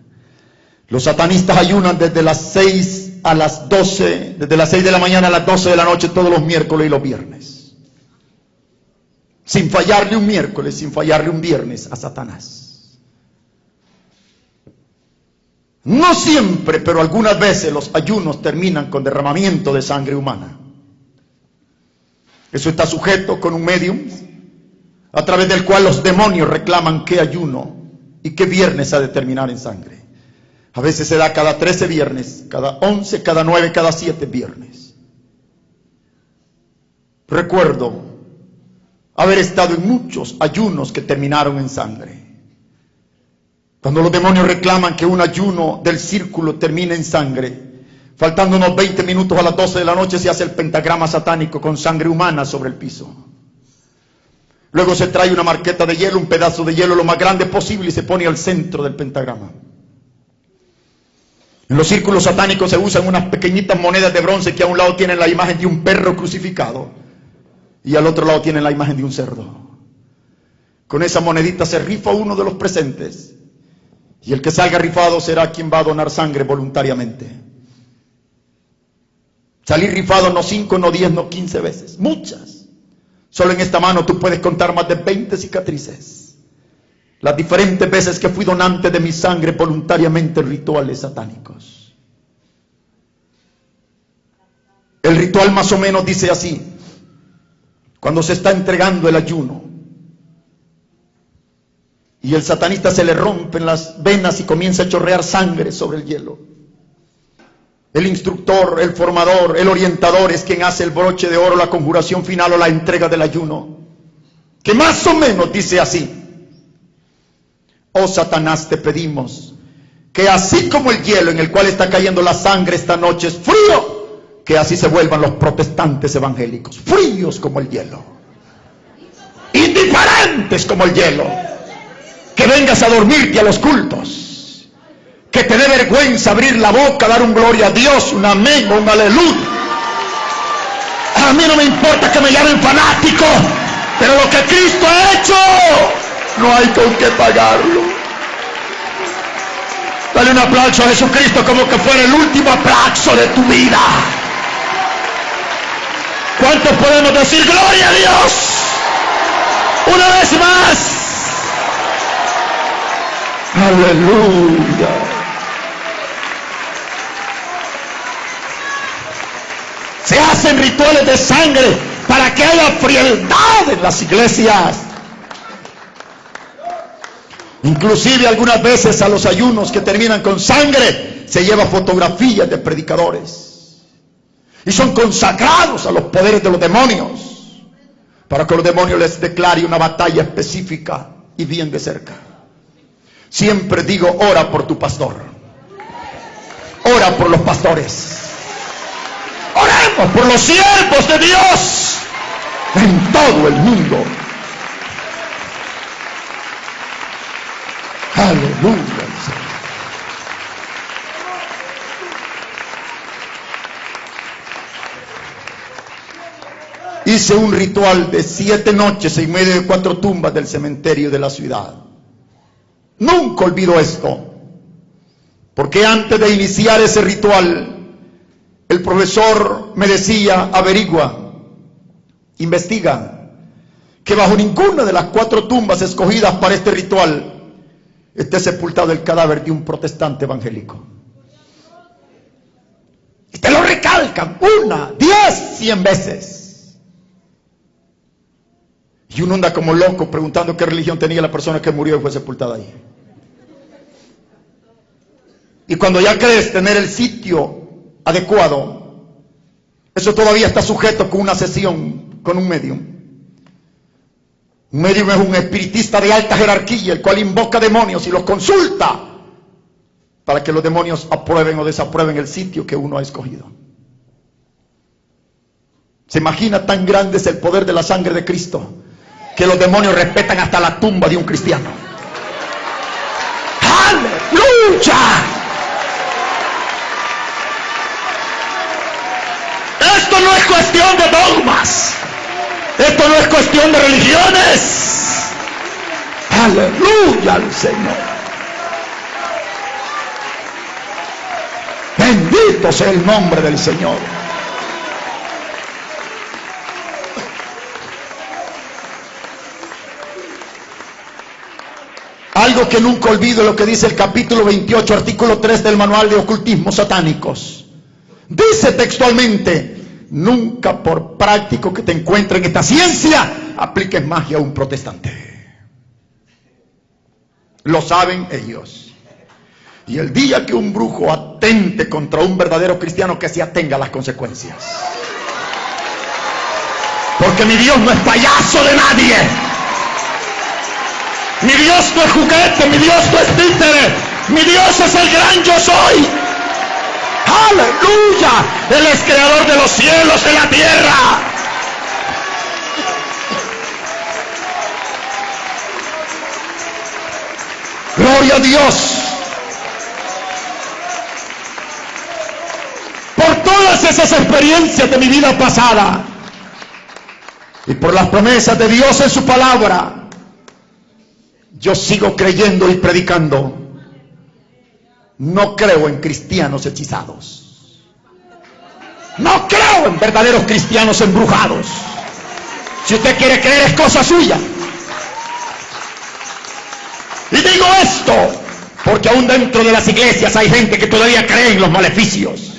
A: Los satanistas ayunan desde las 6 a las 12, desde las 6 de la mañana a las 12 de la noche, todos los miércoles y los viernes, sin fallarle un miércoles, sin fallarle un viernes a Satanás. No siempre, pero algunas veces los ayunos terminan con derramamiento de sangre humana. Eso está sujeto con un medium, a través del cual los demonios reclaman qué ayuno y qué viernes ha de terminar en sangre. A veces se da cada 13 viernes, cada 11, cada 9, cada 7 viernes. Recuerdo haber estado en muchos ayunos que terminaron en sangre. Cuando los demonios reclaman que un ayuno del círculo termine en sangre, faltando unos 20 minutos a las 12 de la noche se hace el pentagrama satánico con sangre humana sobre el piso. Luego se trae una marqueta de hielo, un pedazo de hielo lo más grande posible y se pone al centro del pentagrama. En los círculos satánicos se usan unas pequeñitas monedas de bronce que a un lado tienen la imagen de un perro crucificado y al otro lado tienen la imagen de un cerdo. Con esa monedita se rifa uno de los presentes y el que salga rifado será quien va a donar sangre voluntariamente. Salir rifado no 5, no 10, no 15 veces, muchas. Solo en esta mano tú puedes contar más de 20 cicatrices. Las diferentes veces que fui donante de mi sangre voluntariamente en rituales satánicos. El ritual más o menos dice así: cuando se está entregando el ayuno y el satanista se le rompen las venas y comienza a chorrear sangre sobre el hielo, el instructor, el formador, el orientador es quien hace el broche de oro, la conjuración final o la entrega del ayuno, que más o menos dice así: oh Satanás, te pedimos que así como el hielo en el cual está cayendo la sangre esta noche es frío, que así se vuelvan los protestantes evangélicos, fríos como el hielo, indiferentes como el hielo, que vengas a dormirte a los cultos, que te dé vergüenza abrir la boca, dar un gloria a Dios, un amén o un aleluya. A mí no me importa que me llamen fanático, pero lo que Cristo ha hecho no hay con qué pagarlo. Dale un aplauso a Jesucristo como que fuera el último aplauso de tu vida. ¿Cuántos podemos decir gloria a Dios? Una vez más. Aleluya. Se hacen rituales de sangre para que haya frialdad en las iglesias. Inclusive algunas veces a los ayunos que terminan con sangre se lleva fotografías de predicadores y son consagrados a los poderes de los demonios para que los demonios les declare una batalla específica y bien de cerca. Siempre digo: ora por tu pastor, ora por los pastores, oremos por los siervos de Dios en todo el mundo. Aleluya. Hice un ritual de 7 noches en medio de 4 tumbas del cementerio de la ciudad. Nunca olvido esto, porque antes de iniciar ese ritual, el profesor me decía: averigua, investiga, que bajo ninguna de las 4 tumbas escogidas para este ritual esté sepultado el cadáver de un protestante evangélico. Y te lo recalcan 1, 10, 100 veces. Y uno anda como loco preguntando qué religión tenía la persona que murió y fue sepultada ahí. Y cuando ya crees tener el sitio adecuado, eso todavía está sujeto con una sesión con un medium. Un medium es un espiritista de alta jerarquía, el cual invoca demonios y los consulta para que los demonios aprueben o desaprueben el sitio que uno ha escogido. ¿Se imagina tan grande es el poder de la sangre de Cristo que los demonios respetan hasta la tumba de un cristiano? ¡Aleluya! Esto no es cuestión de dogmas. Esto no es cuestión de religiones. Aleluya al Señor. Bendito sea el nombre del Señor. Algo que nunca olvido es lo que dice el capítulo 28, artículo 3 del manual de ocultismos satánicos. Dice textualmente: nunca, por práctico que te encuentres en esta ciencia, apliques magia a un protestante. Lo saben ellos. Y el día que un brujo atente contra un verdadero cristiano, que se atenga a las consecuencias. Porque mi Dios no es payaso de nadie. Mi Dios no es juguete, mi Dios no es títere. Mi Dios es el gran yo soy. ¡Aleluya! Él es creador de los cielos y la tierra. ¡Gloria a Dios! Por todas esas experiencias de mi vida pasada y por las promesas de Dios en su palabra, yo sigo creyendo y predicando. No creo en cristianos hechizados. No creo en verdaderos cristianos embrujados. Si usted quiere creer, es cosa suya. Y digo esto porque aún dentro de las iglesias hay gente que todavía cree en los maleficios.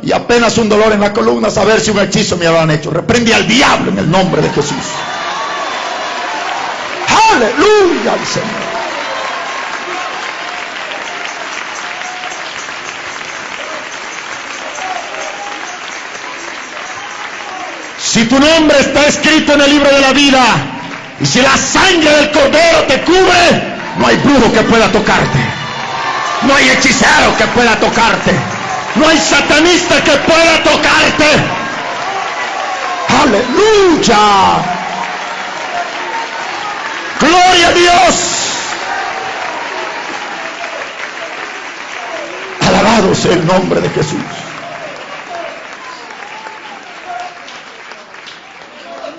A: Y apenas un dolor en la columna, saber si un hechizo me habrán hecho. Reprende al diablo en el nombre de Jesús. Aleluya al Señor. Si tu nombre está escrito en el libro de la vida, y si la sangre del Cordero te cubre, no hay brujo que pueda tocarte. No hay hechicero que pueda tocarte. No hay satanista que pueda tocarte. ¡Aleluya! ¡Gloria a Dios! Alabado sea el nombre de Jesús.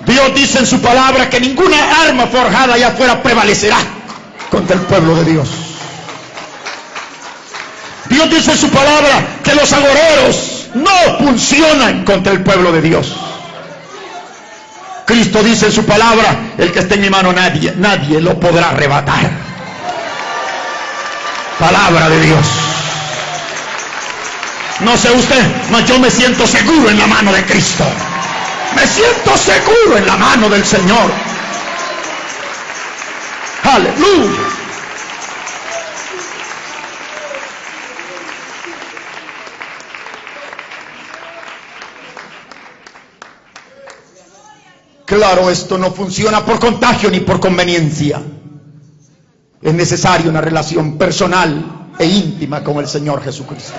A: Dios dice en su palabra que ninguna arma forjada allá afuera prevalecerá contra el pueblo de Dios. Dios dice en su palabra que los agoreros no funcionan contra el pueblo de Dios. Cristo dice en su palabra: el que esté en mi mano nadie lo podrá arrebatar. Palabra de Dios. No sé usted, mas yo me siento seguro en la mano de Cristo. Me siento seguro en la mano del Señor. Aleluya. Claro, esto no funciona por contagio ni por conveniencia. Es necesaria una relación personal e íntima con el Señor Jesucristo.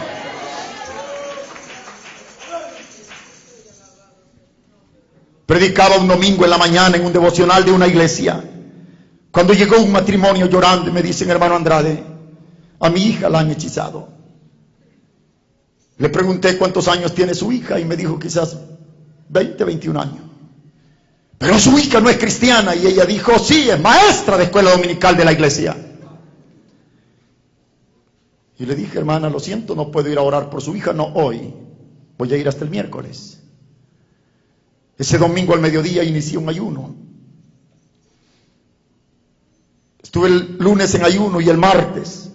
A: Predicaba un domingo en la mañana en un devocional de una iglesia, cuando llegó un matrimonio llorando y me dicen: hermano Andrade, a mi hija la han hechizado. Le pregunté cuántos años tiene su hija y me dijo quizás 20, 21 años. Pero su hija no es cristiana. Y ella dijo: sí, es maestra de escuela dominical de la iglesia. Y le dije, hermana, lo siento, no puedo ir a orar por su hija, no hoy, voy a ir hasta el miércoles. Ese domingo al mediodía inicié un ayuno. Estuve el lunes en ayuno y el martes.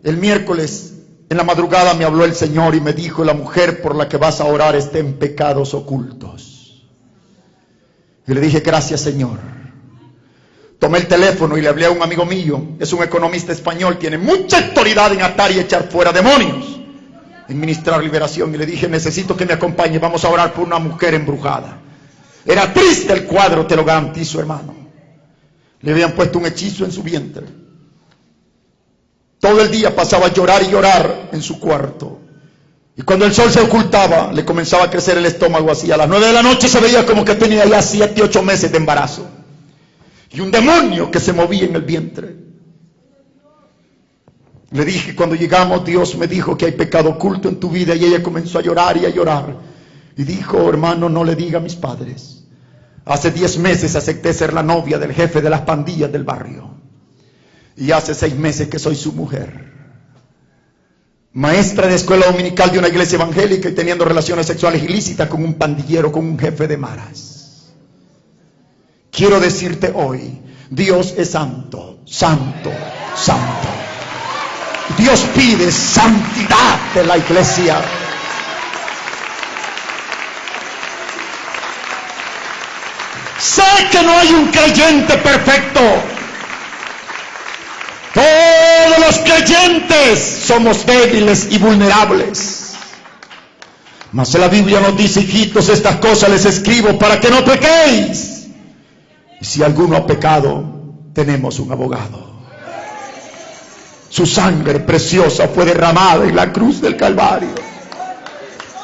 A: El miércoles en la madrugada me habló el Señor y me dijo, la mujer por la que vas a orar está en pecados ocultos. Y le dije, gracias, Señor. Tomé el teléfono y le hablé a un amigo mío, es un economista español, tiene mucha autoridad en atar y echar fuera demonios, en ministrar liberación, y le dije, necesito que me acompañe, vamos a orar por una mujer embrujada. Era triste el cuadro, te lo garantizo, hermano. Le habían puesto un hechizo en su vientre. Todo el día pasaba a llorar y llorar en su cuarto. Y cuando el sol se ocultaba, le comenzaba a crecer el estómago así. A las 9 de la noche se veía como que tenía ya 7, 8 meses de embarazo. Y un demonio que se movía en el vientre. Le dije, cuando llegamos, Dios me dijo que hay pecado oculto en tu vida. Y ella comenzó a llorar y a llorar. Y dijo, hermano, no le diga a mis padres. Hace 10 meses acepté ser la novia del jefe de las pandillas del barrio. Y hace 6 meses que soy su mujer. Maestra de escuela dominical de una iglesia evangélica y teniendo relaciones sexuales ilícitas con un pandillero, con un jefe de maras. Quiero decirte hoy, Dios es santo, santo, santo. Dios pide santidad de la iglesia. Sé que no hay un creyente perfecto. Todos los creyentes somos débiles y vulnerables. Mas la Biblia nos dice, hijitos, estas cosas les escribo para que no pequéis. Y si alguno ha pecado, tenemos un abogado. Su sangre preciosa fue derramada en la cruz del Calvario.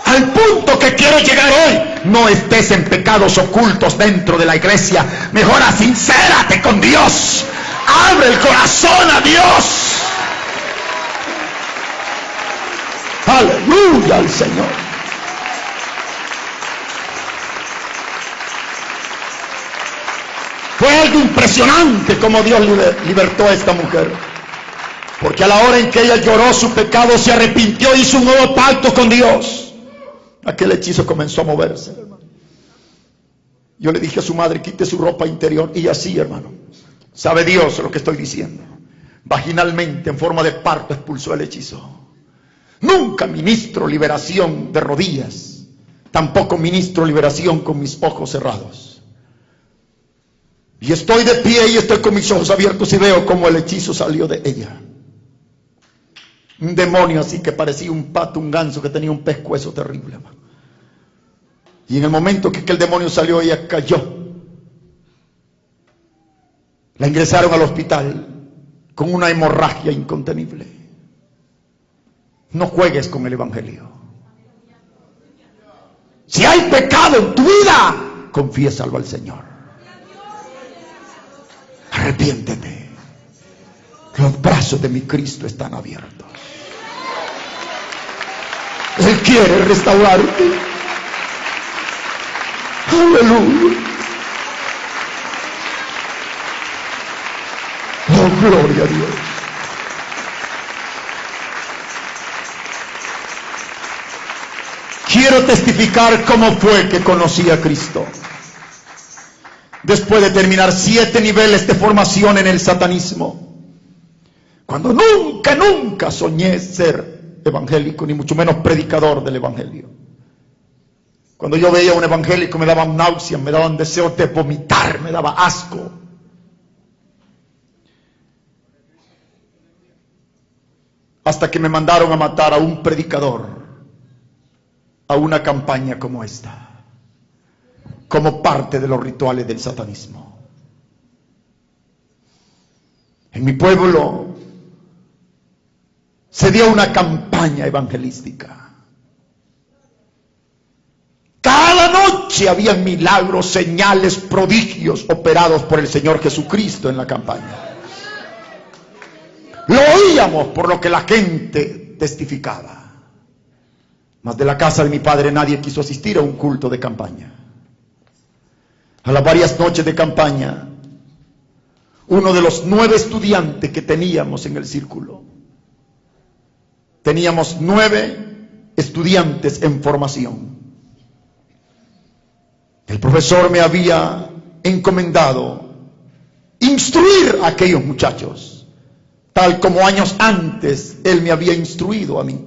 A: Al punto que quiero llegar hoy, no estés en pecados ocultos dentro de la iglesia. Mejor sincérate con Dios. Abre el corazón a Dios. Aleluya al Señor. Fue algo impresionante como Dios libertó a esta mujer. Porque a la hora en que ella lloró su pecado, se arrepintió, hizo un nuevo pacto con Dios. Aquel hechizo comenzó a moverse, hermano. Yo le dije a su madre, quite su ropa interior. Y así, hermano, sabe Dios lo que estoy diciendo. Vaginalmente, en forma de parto, expulsó el hechizo. Nunca ministro liberación de rodillas. Tampoco ministro liberación con mis ojos cerrados. Y estoy de pie y estoy con mis ojos abiertos y veo cómo el hechizo salió de ella. Un demonio así que parecía un pato, un ganso que tenía un pescuezo terrible. Y en el momento que el demonio salió, ella cayó. La ingresaron al hospital con una hemorragia incontenible. No juegues con el evangelio. Si hay pecado en tu vida, confiésalo al Señor. Arrepiéntete. Los brazos de mi Cristo están abiertos. Él quiere restaurarte. Aleluya. Oh, gloria a Dios. Quiero testificar cómo fue que conocí a Cristo. Después de terminar 7 niveles de formación en el satanismo, cuando nunca soñé ser evangélico, ni mucho menos predicador del evangelio. Cuando yo veía a un evangélico me daban náuseas, me daban deseos de vomitar, me daba asco. Hasta que me mandaron a matar a un predicador, a una campaña como esta, como parte de los rituales del satanismo. En mi pueblo se dio una campaña evangelística. Cada noche había milagros, señales, prodigios operados por el Señor Jesucristo en la campaña. Lo oíamos por lo que la gente testificaba. Mas de la casa de mi padre nadie quiso asistir a un culto de campaña. A las varias noches de campaña, uno de los 9 estudiantes que teníamos en el círculo teníamos 9 estudiantes en formación. El profesor me había encomendado instruir a aquellos muchachos, tal como años antes él me había instruido a mí.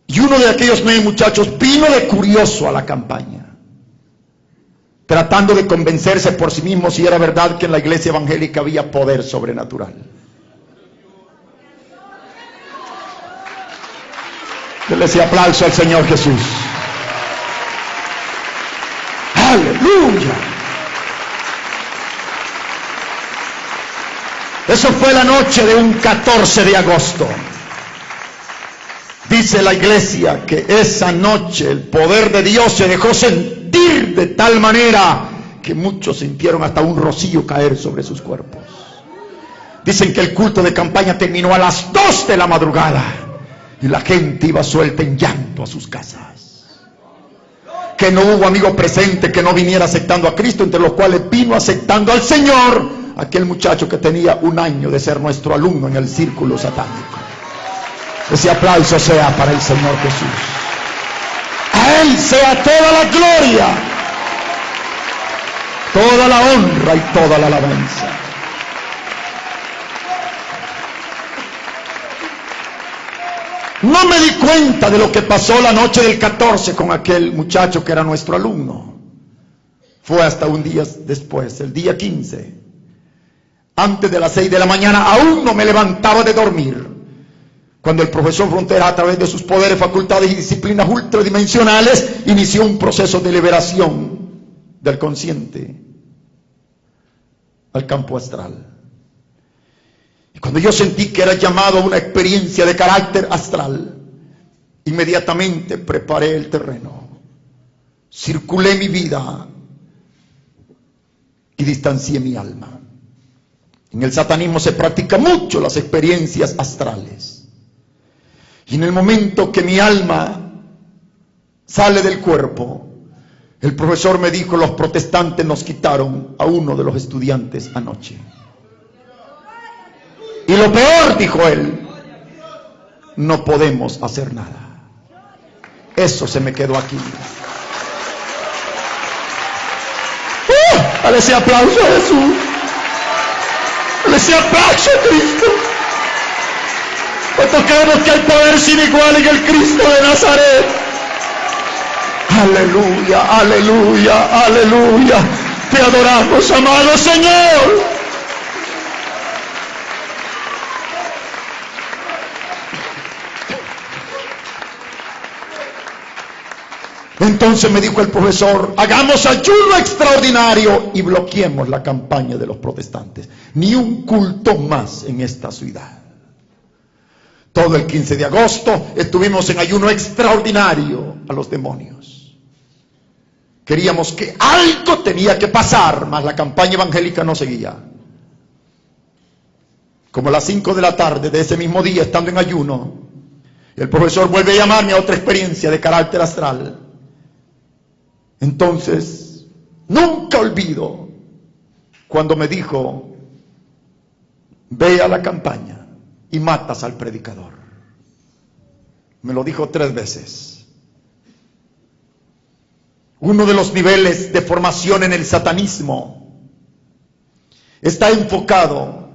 A: Y uno de aquellos 9 muchachos vino de curioso a la campaña, tratando de convencerse por sí mismo si era verdad que en la iglesia evangélica había poder sobrenatural. Denle ese aplauso al Señor Jesús. ¡Aleluya! Eso fue la noche de un 14 de agosto. Dice la iglesia que esa noche el poder de Dios se dejó sentir de tal manera que muchos sintieron hasta un rocío caer sobre sus cuerpos. Dicen que el culto de campaña terminó a las 2 de la madrugada y la gente iba suelta en llanto a sus casas. Que no hubo amigo presente que no viniera aceptando a Cristo, entre los cuales vino aceptando al Señor aquel muchacho que tenía 1 año de ser nuestro alumno en el círculo satánico. Ese aplauso sea para el Señor Jesús. A Él sea toda la gloria, toda la honra y toda la alabanza. No me di cuenta de lo que pasó la noche del 14 con aquel muchacho que era nuestro alumno. Fue hasta un día después, el día 15. Antes de las 6 de la mañana, aún no me levantaba de dormir, cuando el profesor Frontera, a través de sus poderes, facultades y disciplinas ultradimensionales, inició un proceso de liberación del consciente al campo astral. Y cuando yo sentí que era llamado a una experiencia de carácter astral, inmediatamente preparé el terreno, circulé mi vida y distancié mi alma. En el satanismo se practica mucho las experiencias astrales. Y en el momento que mi alma sale del cuerpo, el profesor me dijo: los protestantes nos quitaron a uno de los estudiantes anoche. Y lo peor, dijo él, no podemos hacer nada. Eso se me quedó aquí. Dale ese aplauso a Jesús. Dale ese aplauso a Cristo. Cuando creemos que hay poder sin igual en el Cristo de Nazaret. Aleluya, aleluya, aleluya. Te adoramos, amado Señor. Entonces me dijo el profesor: hagamos ayuno extraordinario y bloqueemos la campaña de los protestantes. Ni un culto más en esta ciudad. Todo el 15 de agosto estuvimos en ayuno extraordinario a los demonios. Queríamos que algo tenía que pasar, mas la campaña evangélica no seguía. Como a las 5 de la tarde de ese mismo día, estando en ayuno, el profesor vuelve a llamarme a otra experiencia de carácter astral. Entonces, nunca olvido cuando me dijo: ve a la campaña y matas al predicador. Me lo dijo 3 veces. Uno de los niveles de formación en el satanismo está enfocado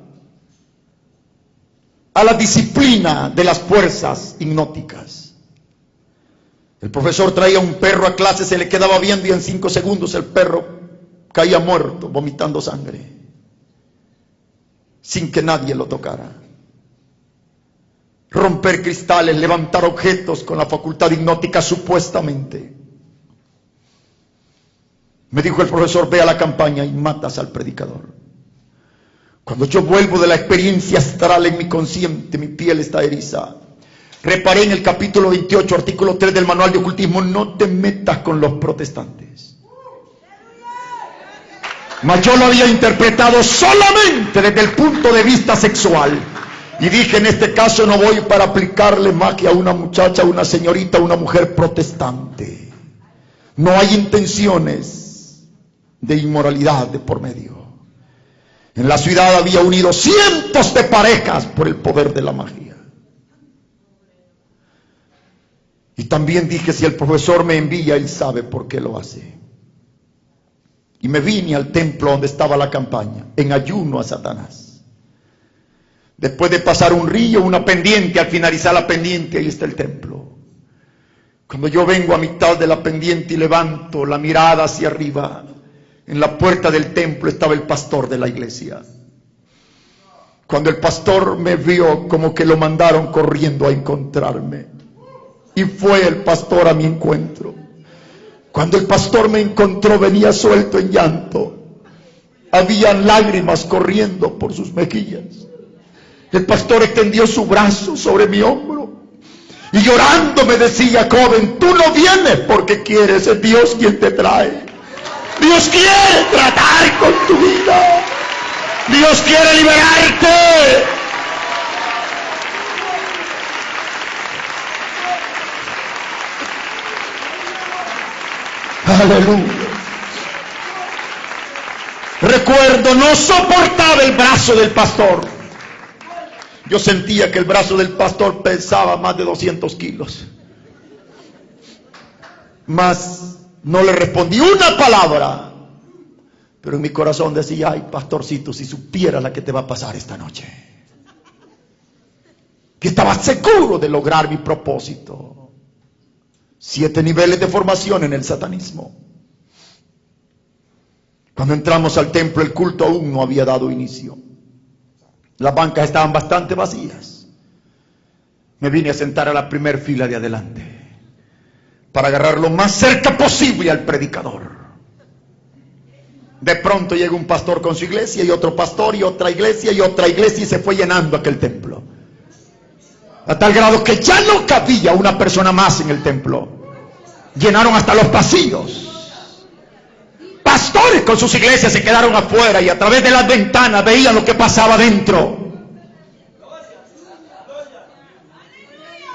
A: a la disciplina de las fuerzas hipnóticas. El profesor traía un perro a clase, se le quedaba viendo y en 5 segundos el perro caía muerto, vomitando sangre, sin que nadie lo tocara. Romper cristales, levantar objetos con la facultad hipnótica supuestamente. Me dijo el profesor: ve a la campaña y matas al predicador. Cuando yo vuelvo de la experiencia astral en mi consciente, mi piel está eriza. Reparé en el capítulo 28, artículo 3 del manual de ocultismo: no te metas con los protestantes. Mas yo lo había interpretado solamente desde el punto de vista sexual. Y dije: en este caso no voy para aplicarle magia a una muchacha, a una señorita, a una mujer protestante. No hay intenciones de inmoralidad de por medio. En la ciudad había unido cientos de parejas por el poder de la magia. Y también dije, si el profesor me envía, él sabe por qué lo hace. Y me vine al templo donde estaba la campaña, en ayuno a Satanás. Después de pasar un río, una pendiente, al finalizar la pendiente, ahí está el templo. Cuando yo vengo a mitad de la pendiente y levanto la mirada hacia arriba, en la puerta del templo estaba el pastor de la iglesia. Cuando el pastor me vio, como que lo mandaron corriendo a encontrarme. Y fue el pastor a mi encuentro. Cuando el pastor me encontró, venía suelto en llanto. Habían lágrimas corriendo por sus mejillas. El pastor extendió su brazo sobre mi hombro y llorando me decía: joven, tú no vienes porque quieres, es Dios quien te trae. Dios quiere tratar con tu vida. Dios quiere liberarte. Aleluya. Recuerdo, no soportaba el brazo del pastor. Yo sentía que el brazo del pastor pesaba más de 200 kilos. Mas no le respondí una palabra. Pero en mi corazón decía: ay, pastorcito, si supiera la que te va a pasar esta noche. Que estaba seguro de lograr mi propósito. 7 niveles de formación en el satanismo. Cuando entramos al templo, el culto aún no había dado inicio. Las bancas estaban bastante vacías. Me vine a sentar a la primera fila de adelante para agarrar lo más cerca posible al predicador. De pronto llega un pastor con su iglesia y otro pastor y otra iglesia y se fue llenando aquel templo. A tal grado que ya no cabía una persona más en el templo. Llenaron hasta los pasillos. Pastores con sus iglesias se quedaron afuera y a través de las ventanas veían lo que pasaba dentro.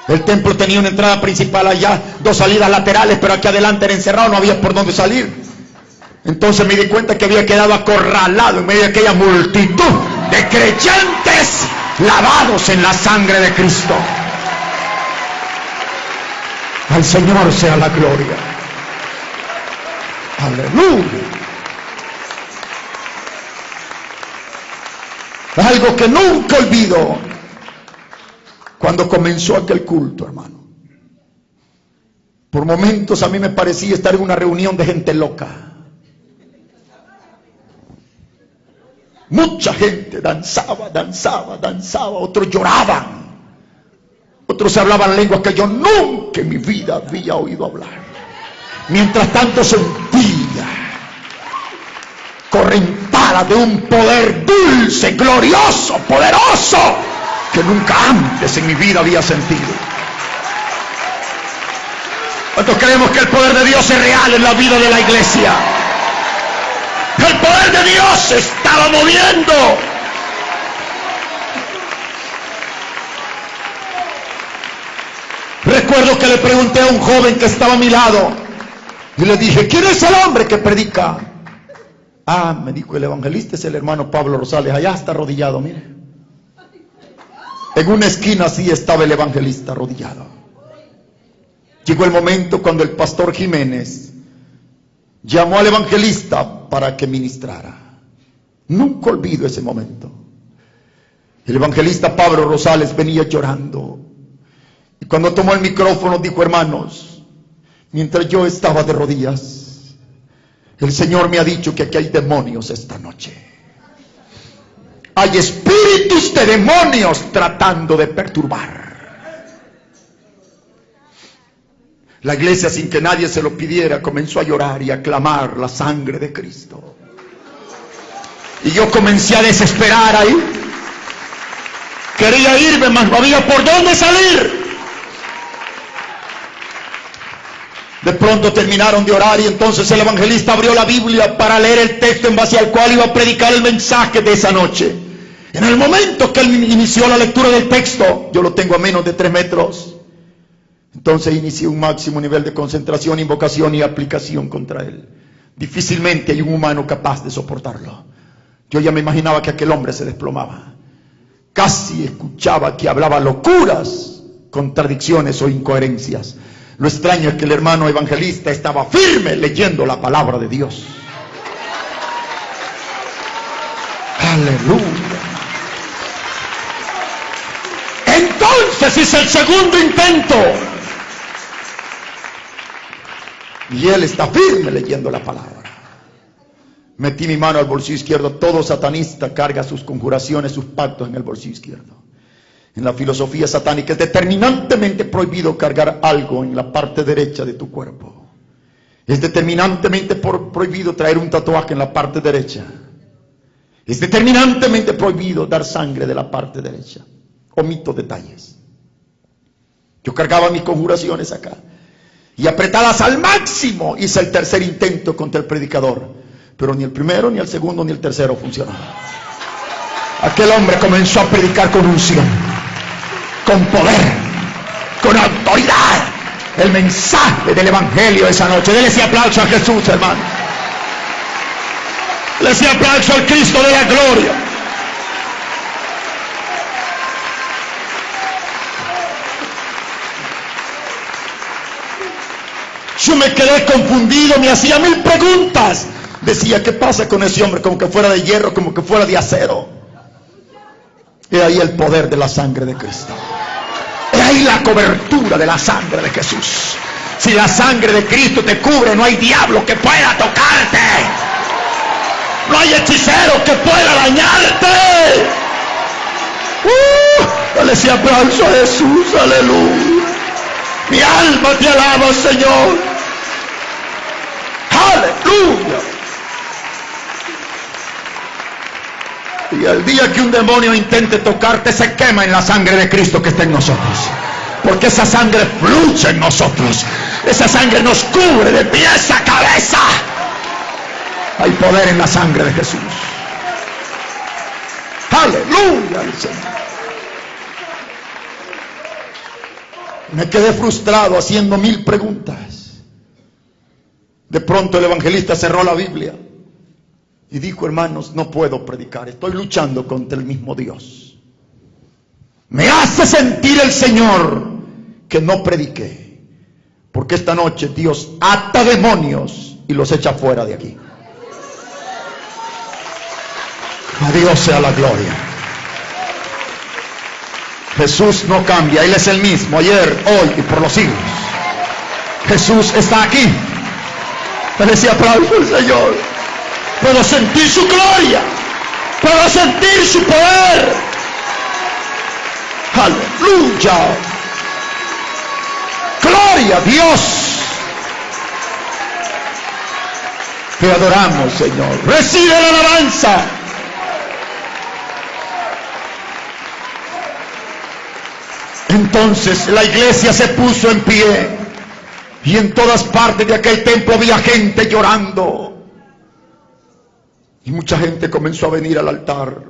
A: El templo tenía una entrada principal allá, 2 salidas laterales, pero aquí adelante era encerrado, no había por dónde salir. Entonces me di cuenta que había quedado acorralado en medio de aquella multitud de creyentes lavados en la sangre de Cristo. Al Señor sea la gloria. Aleluya. Algo que nunca olvido cuando comenzó aquel culto, hermano. Por momentos a mí me parecía estar en una reunión de gente loca. Mucha gente danzaba, otros lloraban, otros hablaban lenguas que yo nunca en mi vida había oído hablar. Mientras tanto sentía correntada de un poder dulce, glorioso, poderoso, que nunca antes en mi vida había sentido. ¿Cuántos creemos que el poder de Dios es real en la vida de la iglesia? El poder de Dios se estaba moviendo. Recuerdo que le pregunté a un joven que estaba a mi lado y le dije: ¿quién es el hombre que predica? Ah, me dijo, el evangelista es el hermano Pablo Rosales, allá está arrodillado, mire. En una esquina así estaba el evangelista arrodillado. Llegó el momento cuando el pastor Jiménez llamó al evangelista para que ministrara. Nunca olvido ese momento. El evangelista Pablo Rosales venía llorando. Y cuando tomó el micrófono dijo: hermanos, mientras yo estaba de rodillas, el Señor me ha dicho que aquí hay demonios esta noche. Hay espíritus de demonios tratando de perturbar. La iglesia, sin que nadie se lo pidiera, comenzó a llorar y a clamar la sangre de Cristo. Y yo comencé a desesperar ahí. Quería irme, mas no había por dónde salir. De pronto terminaron de orar y entonces el evangelista abrió la Biblia para leer el texto en base al cual iba a predicar el mensaje de esa noche. En el momento que él inició la lectura del texto, yo lo tengo a menos de 3 metros. Entonces inicié un máximo nivel de concentración, invocación y aplicación contra él. Difícilmente hay un humano capaz de soportarlo. Yo ya me imaginaba que aquel hombre se desplomaba. Casi escuchaba que hablaba locuras, contradicciones o incoherencias. Lo extraño es que el hermano evangelista estaba firme leyendo la palabra de Dios. Aleluya. Entonces hice el segundo intento. Y él está firme leyendo la palabra. Metí mi mano al bolsillo izquierdo. Todo satanista carga sus conjuraciones, sus pactos en el bolsillo izquierdo. En la filosofía satánica es determinantemente prohibido cargar algo en la parte derecha de tu cuerpo. Es determinantemente prohibido traer un tatuaje en la parte derecha. Es determinantemente prohibido dar sangre de la parte derecha. Omito detalles. Yo cargaba mis conjuraciones acá. Y apretadas al máximo hice el tercer intento contra el predicador. Pero ni el primero, ni el segundo, ni el tercero funcionó. Aquel hombre comenzó a predicar con unción, con poder, con autoridad. El mensaje del evangelio esa noche. Dele ese aplauso a Jesús, hermano. Dele ese aplauso al Cristo de la gloria. Yo me quedé confundido, me hacía 1000 preguntas. Decía, ¿qué pasa con ese hombre? Como que fuera de hierro, como que fuera de acero. Y ahí el poder de la sangre de Cristo. Y ahí la cobertura de la sangre de Jesús. Si la sangre de Cristo te cubre, no hay diablo que pueda tocarte. No hay hechicero que pueda dañarte. Dale ese aplauso a Jesús, aleluya. Mi alma te alaba, Señor. Aleluya. Y el día que un demonio intente tocarte, se quema en la sangre de Cristo que está en nosotros. Porque esa sangre fluye en nosotros. Esa sangre nos cubre de pies a cabeza. Hay poder en la sangre de Jesús. Aleluya al Señor. Me quedé frustrado haciendo 1000 preguntas. De pronto el evangelista cerró la Biblia y dijo, hermanos, no puedo predicar, estoy luchando contra el mismo Dios. Me hace sentir el Señor que no prediqué, porque esta noche Dios ata demonios y los echa fuera de aquí. A Dios sea la gloria. Jesús no cambia, Él es el mismo, ayer, hoy y por los siglos. Jesús está aquí. Dale ese aplauso al Señor. Puedo sentir su gloria, puedo sentir su poder. Aleluya. Gloria a Dios. Te adoramos, Señor. Recibe la alabanza. Entonces la iglesia se puso en pie y en todas partes de aquel templo había gente llorando. Y mucha gente comenzó a venir al altar.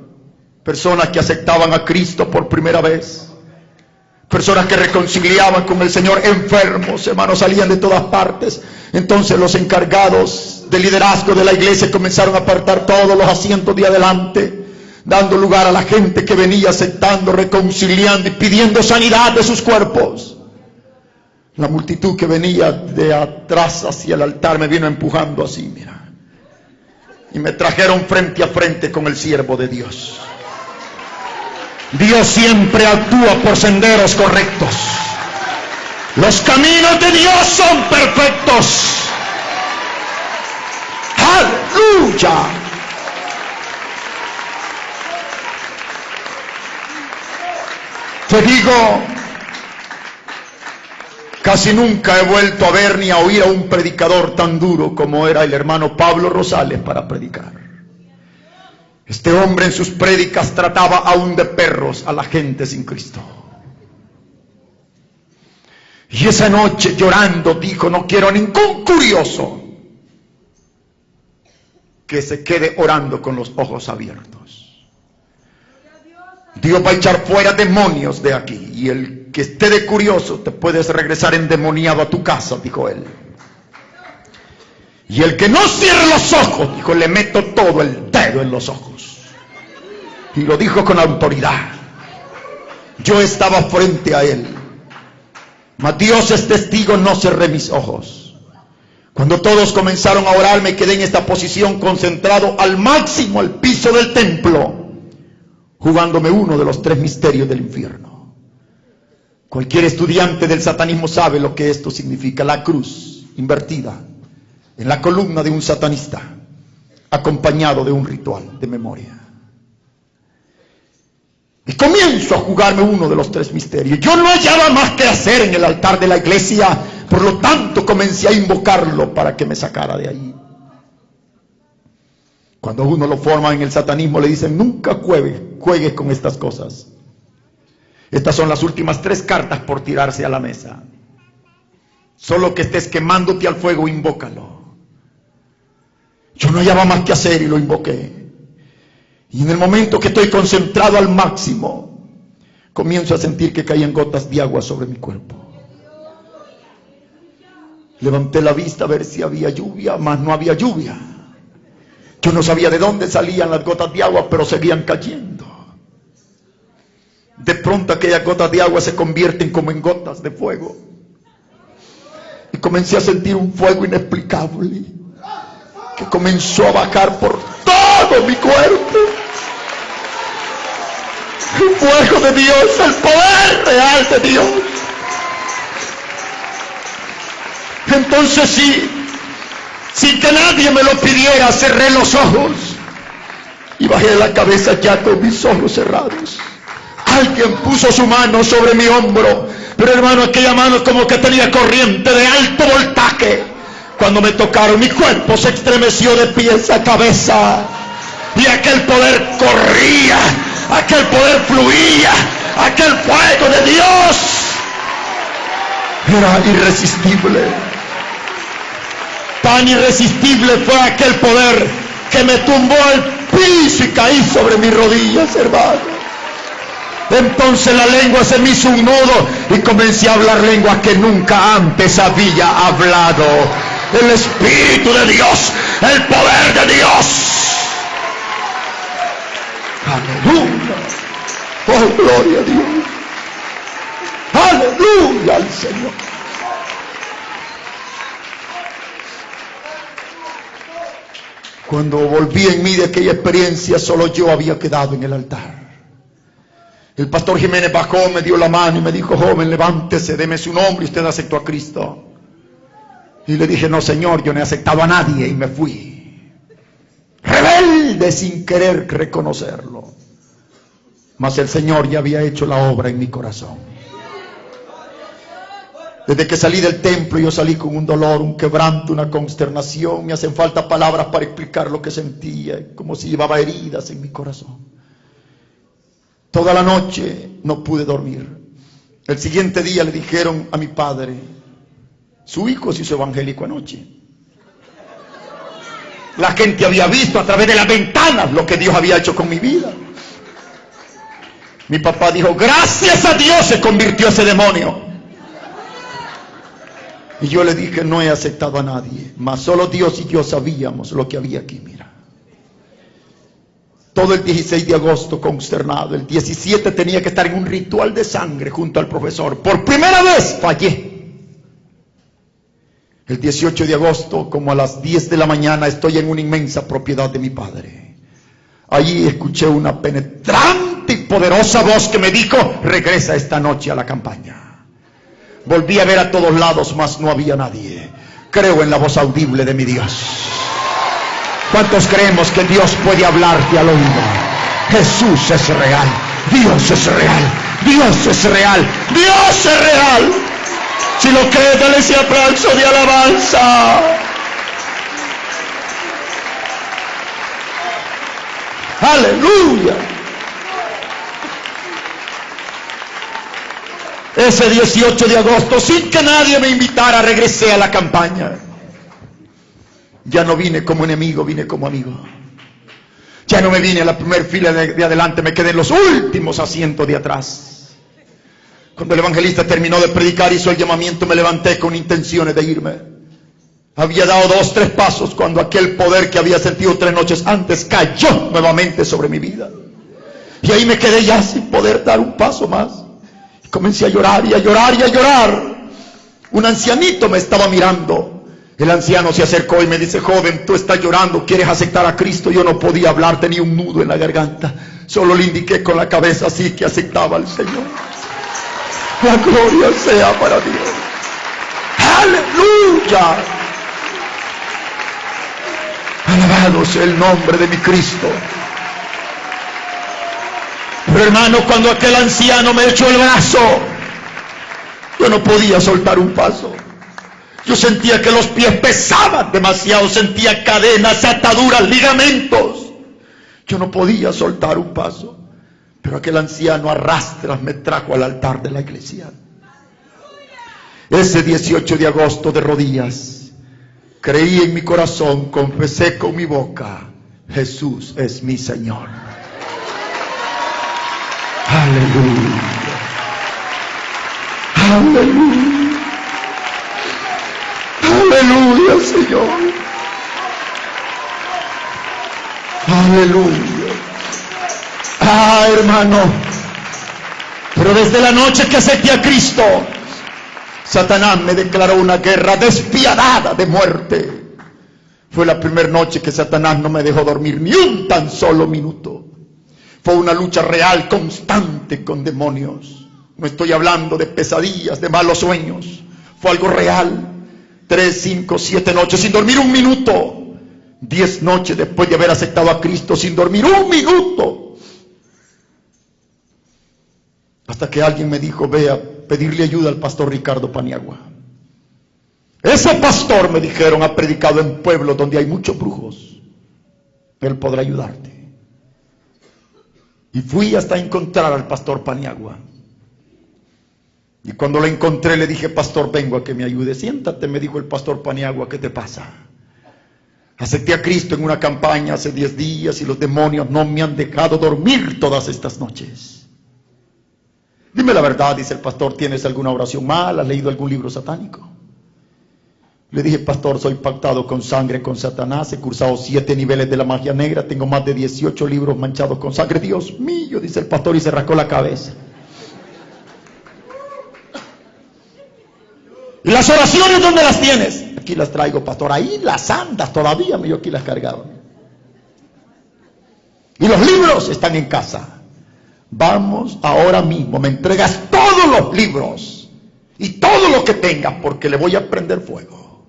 A: Personas que aceptaban a Cristo por primera vez. Personas que reconciliaban con el Señor. Enfermos, hermanos, salían de todas partes. Entonces los encargados de liderazgo de la iglesia comenzaron a apartar todos los asientos de adelante, dando lugar a la gente que venía aceptando, reconciliando y pidiendo sanidad de sus cuerpos. La multitud que venía de atrás hacia el altar me vino empujando así, mira. Y me trajeron frente a frente con el siervo de Dios. Dios siempre actúa por senderos correctos. Los caminos de Dios son perfectos. ¡Aleluya! Te digo, casi nunca he vuelto a ver ni a oír a un predicador tan duro como era el hermano Pablo Rosales para predicar. Este hombre en sus prédicas trataba aún de perros a la gente sin Cristo. Y esa noche llorando dijo, no quiero ningún curioso que se quede orando con los ojos abiertos. Dios va a echar fuera demonios de aquí, y el que esté de curioso te puedes regresar endemoniado a tu casa, dijo él. Y el que no cierre los ojos, dijo, le meto todo el dedo en los ojos. Y lo dijo con autoridad. Yo estaba frente a él. Mas Dios es testigo, no cerré mis ojos. Cuando todos comenzaron a orar, me quedé en esta posición, concentrado al máximo al piso del templo, jugándome uno de los 3 misterios del infierno. Cualquier estudiante del satanismo sabe lo que esto significa: la cruz invertida en la columna de un satanista, acompañado de un ritual de memoria. Y comienzo a jugarme uno de los 3 misterios. Yo no hallaba más que hacer en el altar de la iglesia, por lo tanto comencé a invocarlo para que me sacara de ahí. Cuando uno lo forma en el satanismo, le dicen: nunca juegues con estas cosas. Estas son las últimas 3 cartas por tirarse a la mesa. Solo que estés quemándote al fuego, invócalo. Yo no hallaba más que hacer y lo invoqué. Y en el momento que estoy concentrado al máximo, comienzo a sentir que caían gotas de agua sobre mi cuerpo. Levanté la vista a ver si había lluvia, mas no había lluvia. Yo no sabía de dónde salían las gotas de agua, pero seguían cayendo. De pronto aquellas gotas de agua se convierten como en gotas de fuego. Y comencé a sentir un fuego inexplicable que comenzó a bajar por todo mi cuerpo. El fuego de Dios, el poder real de Dios. Entonces sí, sin que nadie me lo pidiera, cerré los ojos y bajé la cabeza ya con mis ojos cerrados. Alguien puso su mano sobre mi hombro, pero hermano, aquella mano como que tenía corriente de alto voltaje. Cuando me tocaron, mi cuerpo se estremeció de pies a cabeza, y aquel poder corría, aquel poder fluía, aquel fuego de Dios era irresistible. Tan irresistible fue aquel poder que me tumbó al piso y caí sobre mis rodillas, hermano. Entonces la lengua se me hizo un nudo y comencé a hablar lenguas que nunca antes había hablado. El Espíritu de Dios, el poder de Dios. Aleluya. Oh, gloria a Dios. Aleluya al Señor. Cuando volví en mí de aquella experiencia, solo yo había quedado en el altar. El pastor Jiménez bajó, me dio la mano y me dijo: joven, levántese, deme su nombre, usted aceptó a Cristo. Y le dije: no, Señor, yo no he aceptado a nadie, y me fui. Rebelde, sin querer reconocerlo. Mas el Señor ya había hecho la obra en mi corazón. Desde que salí del templo, yo salí con un dolor, un quebranto, una consternación. Me hacen falta palabras para explicar lo que sentía, como si llevaba heridas en mi corazón. Toda la noche no pude dormir. El siguiente día le dijeron a mi padre: su hijo se hizo evangélico anoche. La gente había visto a través de las ventanas lo que Dios había hecho con mi vida. Mi papá dijo: gracias a Dios se convirtió ese demonio. Y yo le dije: no he aceptado a nadie, mas solo Dios y yo sabíamos lo que había aquí. Mira, todo el 16 de agosto consternado. El 17 tenía que estar en un ritual de sangre junto al profesor. Por primera vez fallé. El 18 de agosto, como a las 10 de la mañana, estoy en una inmensa propiedad de mi padre. Allí escuché una penetrante y poderosa voz que me dijo: regresa esta noche a la campaña. Volví a ver a todos lados, mas no había nadie. Creo en la voz audible de mi Dios. ¿Cuántos creemos que Dios puede hablarte al oído? Jesús es real, Dios es real, Dios es real, Dios es real. Si lo crees, dale ese aplauso de alabanza. Aleluya. Ese 18 de agosto, sin que nadie me invitara, regresé a la campaña. Ya no vine como enemigo, vine como amigo. Ya no me vine a la primera fila de adelante, me quedé en los últimos asientos de atrás. Cuando el evangelista terminó de predicar, hizo el llamamiento, me levanté con intenciones de irme. Había dado 2, 3 pasos cuando aquel poder que había sentido 3 noches antes cayó nuevamente sobre mi vida. Y ahí me quedé ya sin poder dar un paso más. Comencé a llorar y a llorar y a llorar. Un ancianito me estaba mirando. El anciano se acercó y me dice: joven, tú estás llorando, ¿quieres aceptar a Cristo? Yo no podía hablar, tenía un nudo en la garganta. Solo le indiqué con la cabeza así que aceptaba al Señor. La gloria sea para Dios. ¡Aleluya! Alabado sea el nombre de mi Cristo. Pero hermano, cuando aquel anciano me echó el brazo, yo no podía soltar un paso. Yo sentía que los pies pesaban demasiado, sentía cadenas, ataduras, ligamentos. Yo no podía soltar un paso. Pero aquel anciano a rastras me trajo al altar de la iglesia. Ese 18 de agosto, de rodillas, creí en mi corazón, confesé con mi boca: Jesús es mi Señor. Aleluya. Aleluya. Aleluya, Señor. Aleluya. Ah, hermano, pero desde la noche que acepté a Cristo, Satanás me declaró una guerra despiadada de muerte. Fue la primera noche que Satanás no me dejó dormir ni un tan solo minuto. Fue una lucha real, constante con demonios. No estoy hablando de pesadillas, de malos sueños. Fue algo real. 3, 5, 7 noches sin dormir un minuto. 10 noches después de haber aceptado a Cristo sin dormir un minuto. Hasta que alguien me dijo: ve a pedirle ayuda al pastor Ricardo Paniagua. Ese pastor, me dijeron, ha predicado en pueblos donde hay muchos brujos. Él podrá ayudarte. Y fui hasta encontrar al pastor Paniagua. Y cuando lo encontré le dije: pastor, vengo a que me ayude. Siéntate, me dijo el pastor Paniagua, ¿qué te pasa? Acepté a Cristo en una campaña hace 10 días y los demonios no me han dejado dormir todas estas noches. Dime la verdad, dice el pastor, ¿tienes alguna oración mal? ¿Has leído algún libro satánico? Le dije: pastor, soy pactado con sangre, con Satanás, he cursado 7 niveles de la magia negra, tengo más de 18 libros manchados con sangre. Dios mío, dice el pastor, y se rascó la cabeza. ¿Y las oraciones dónde las tienes? Aquí las traigo, pastor. Ahí las andas todavía, yo aquí las cargaba. Y los libros están en casa. Vamos ahora mismo, me entregas todos los libros y todo lo que tengas, porque le voy a prender fuego.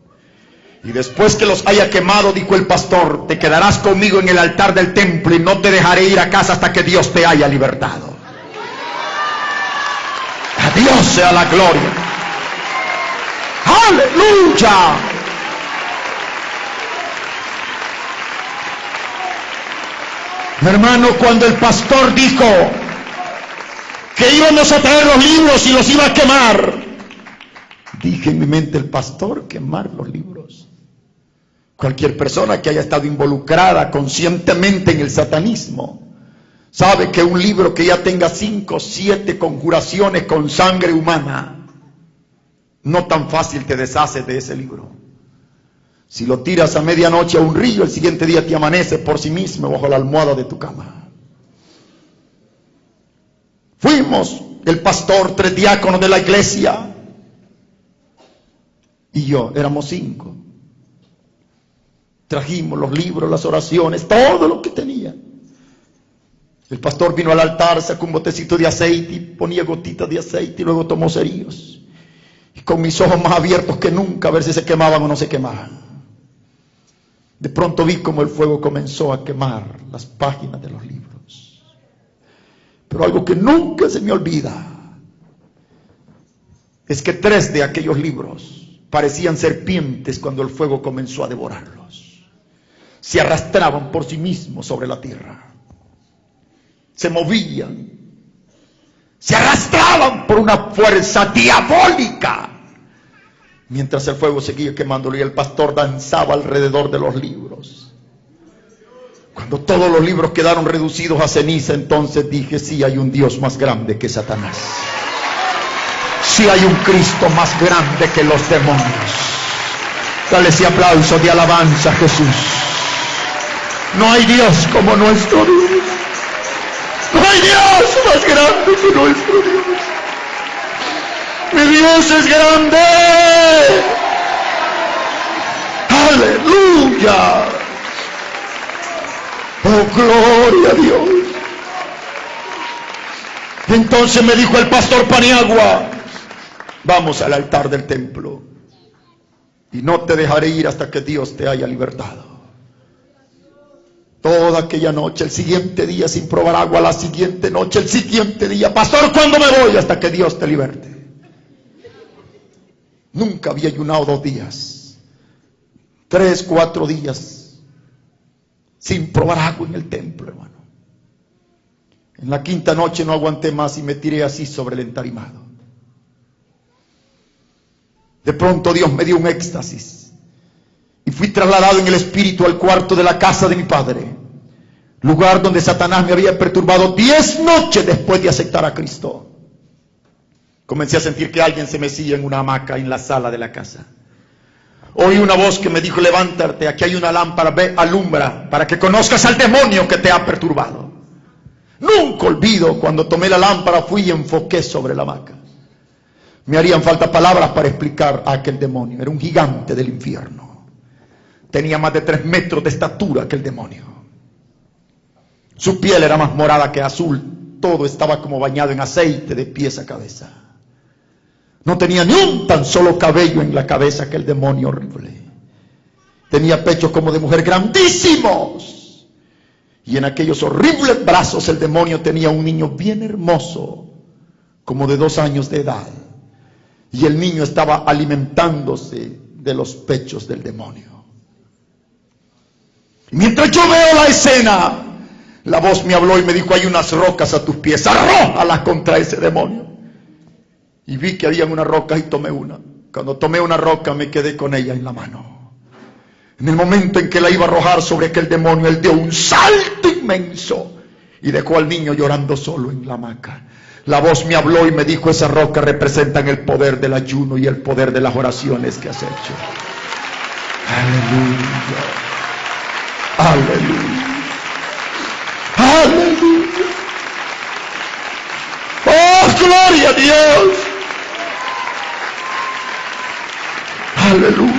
A: Y después que los haya quemado, dijo el pastor, te quedarás conmigo en el altar del templo y no te dejaré ir a casa hasta que Dios te haya libertado. A Dios sea la gloria. ¡Aleluya! Hermano, cuando el pastor dijo que íbamos a traer los libros y los iba a quemar, dije en mi mente: el pastor quemar los libros. Cualquier persona que haya estado involucrada conscientemente en el satanismo sabe que un libro que ya tenga 5, 7 conjuraciones con sangre humana, no tan fácil te deshaces de ese libro. Si lo tiras a medianoche a un río, el siguiente día te amanece por sí mismo bajo la almohada de tu cama. Fuimos, el pastor, 3 diáconos de la iglesia y yo, éramos 5. Trajimos los libros, las oraciones, todo lo que tenía. El pastor vino al altar, sacó un botecito de aceite y ponía gotitas de aceite y luego tomó cerillos. Y con mis ojos más abiertos que nunca, a ver si se quemaban o no se quemaban. De pronto vi como el fuego comenzó a quemar las páginas de los libros. Pero algo que nunca se me olvida es que 3 de aquellos libros parecían serpientes cuando el fuego comenzó a devorarlos. Se arrastraban por sí mismos sobre la tierra. Se movían. Se arrastraban por una fuerza diabólica. Mientras el fuego seguía quemándolo y el pastor danzaba alrededor de los libros. Cuando todos los libros quedaron reducidos a ceniza, entonces dije: sí hay un Dios más grande que Satanás. Sí hay un Cristo más grande que los demonios. Dale ese aplauso de alabanza a Jesús. No hay Dios como nuestro Dios. No hay Dios más grande que nuestro Dios. Mi Dios es grande. Aleluya. Oh, gloria a Dios. Y entonces me dijo el pastor Paniagua: vamos al altar del templo y no te dejaré ir hasta que Dios te haya libertado. Toda aquella noche, el siguiente día sin probar agua, la siguiente noche, el siguiente día: pastor, ¿cuándo me voy? Hasta que Dios te liberte. Nunca había ayunado 2 días, 3, 4 días sin probar agua en el templo, hermano. En la 5ª noche no aguanté más y me tiré así sobre el entarimado. De pronto Dios me dio un éxtasis y fui trasladado en el espíritu al cuarto de la casa de mi padre, lugar donde Satanás me había perturbado 10 noches después de aceptar a Cristo. Comencé a sentir que alguien se mecía en una hamaca en la sala de la casa. Oí una voz que me dijo: levántate, aquí hay una lámpara, ve, alumbra, para que conozcas al demonio que te ha perturbado. Nunca olvido cuando tomé la lámpara, fui y enfoqué sobre la hamaca. Me harían falta palabras para explicar a aquel demonio. Era un gigante del infierno. Tenía más de 3 metros de estatura aquel demonio. Su piel era más morada que azul. Todo estaba como bañado en aceite de pies a cabeza. No tenía ni un tan solo cabello en la cabeza aquel demonio horrible. Tenía pechos como de mujer grandísimos. Y en aquellos horribles brazos el demonio tenía un niño bien hermoso, como de 2 años de edad. Y el niño estaba alimentándose de los pechos del demonio. Mientras yo veo la escena, la voz me habló y me dijo: hay unas rocas a tus pies, arrójalas contra ese demonio. Y vi que había unas rocas y tomé una. Cuando tomé una roca me quedé con ella en la mano. En el momento en que la iba a arrojar sobre aquel demonio, él dio un salto inmenso y dejó al niño llorando solo en la hamaca. La voz me habló y me dijo: esas rocas representan el poder del ayuno y el poder de las oraciones que has hecho. Aleluya. Aleluya. Aleluya. Oh, gloria a Dios. Aleluya.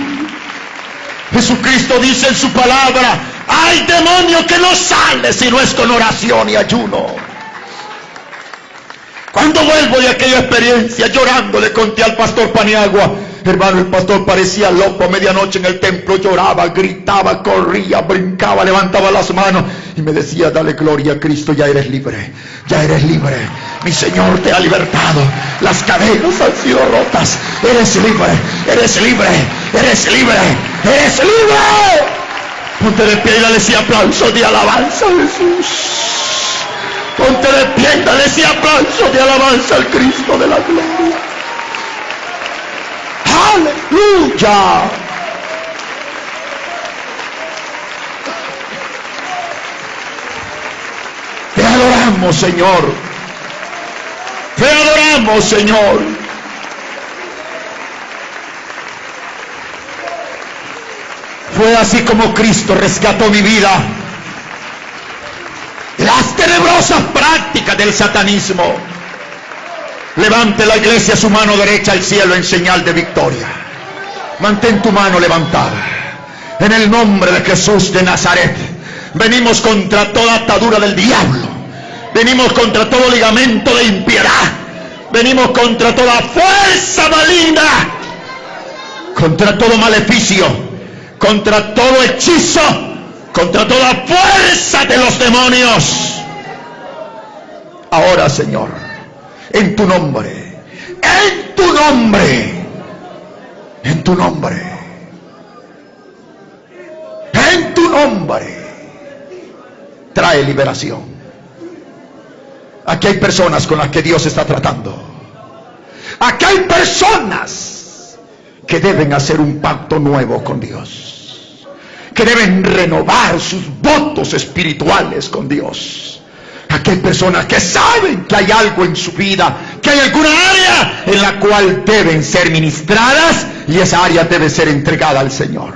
A: Jesucristo dice en su palabra: hay demonio que no sale si no es con oración y ayuno. Cuando vuelvo de aquella experiencia, llorando, le conté al pastor Paniagua: hermano, el pastor parecía loco a medianoche en el templo, lloraba, gritaba, corría, brincaba, levantaba las manos y me decía: dale gloria a Cristo, ya eres libre, ya eres libre, mi Señor te ha libertado, las cadenas han sido rotas, eres libre, eres libre, eres libre, eres libre. Ponte de pie y dale ese aplauso de alabanza a Jesús. Ponte de pie y dale ese aplauso de alabanza al Cristo de la gloria. ¡Aleluya! Te adoramos, Señor. Te adoramos, Señor. Fue así como Cristo rescató mi vida. Las tenebrosas prácticas del satanismo. Levante la iglesia su mano derecha al cielo en señal de victoria. Mantén tu mano levantada. En el nombre de Jesús de Nazaret, venimos contra toda atadura del diablo. Venimos contra todo ligamento de impiedad. Venimos contra toda fuerza maligna. Contra todo maleficio. Contra todo hechizo. Contra toda fuerza de los demonios. Ahora, Señor, en tu nombre, en tu nombre, en tu nombre, en tu nombre, trae liberación. Aquí hay personas con las que Dios está tratando. Aquí hay personas que deben hacer un pacto nuevo con Dios, que deben renovar sus votos espirituales con Dios. Aquí hay personas que saben que hay algo en su vida, que hay alguna área en la cual deben ser ministradas y esa área debe ser entregada al Señor.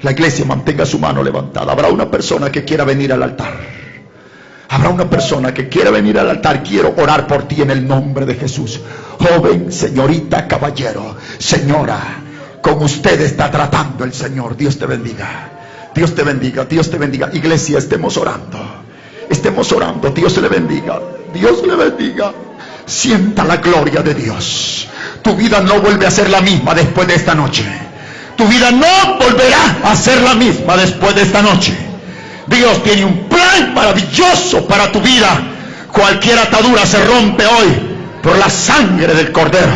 A: La iglesia mantenga su mano levantada. Habrá una persona que quiera venir al altar. Habrá una persona que quiera venir al altar. Quiero orar por ti en el nombre de Jesús. joven, señorita, caballero, señora, con usted está tratando el Señor. Dios te bendiga. Dios te bendiga, Dios te bendiga. Iglesia, estemos orando. Estemos orando. Dios le bendiga. Dios le bendiga. Sienta la gloria de Dios. Tu vida no vuelve a ser la misma después de esta noche. Tu vida no volverá a ser la misma después de esta noche. Dios tiene un plan maravilloso para tu vida. Cualquier atadura se rompe hoy por la sangre del Cordero.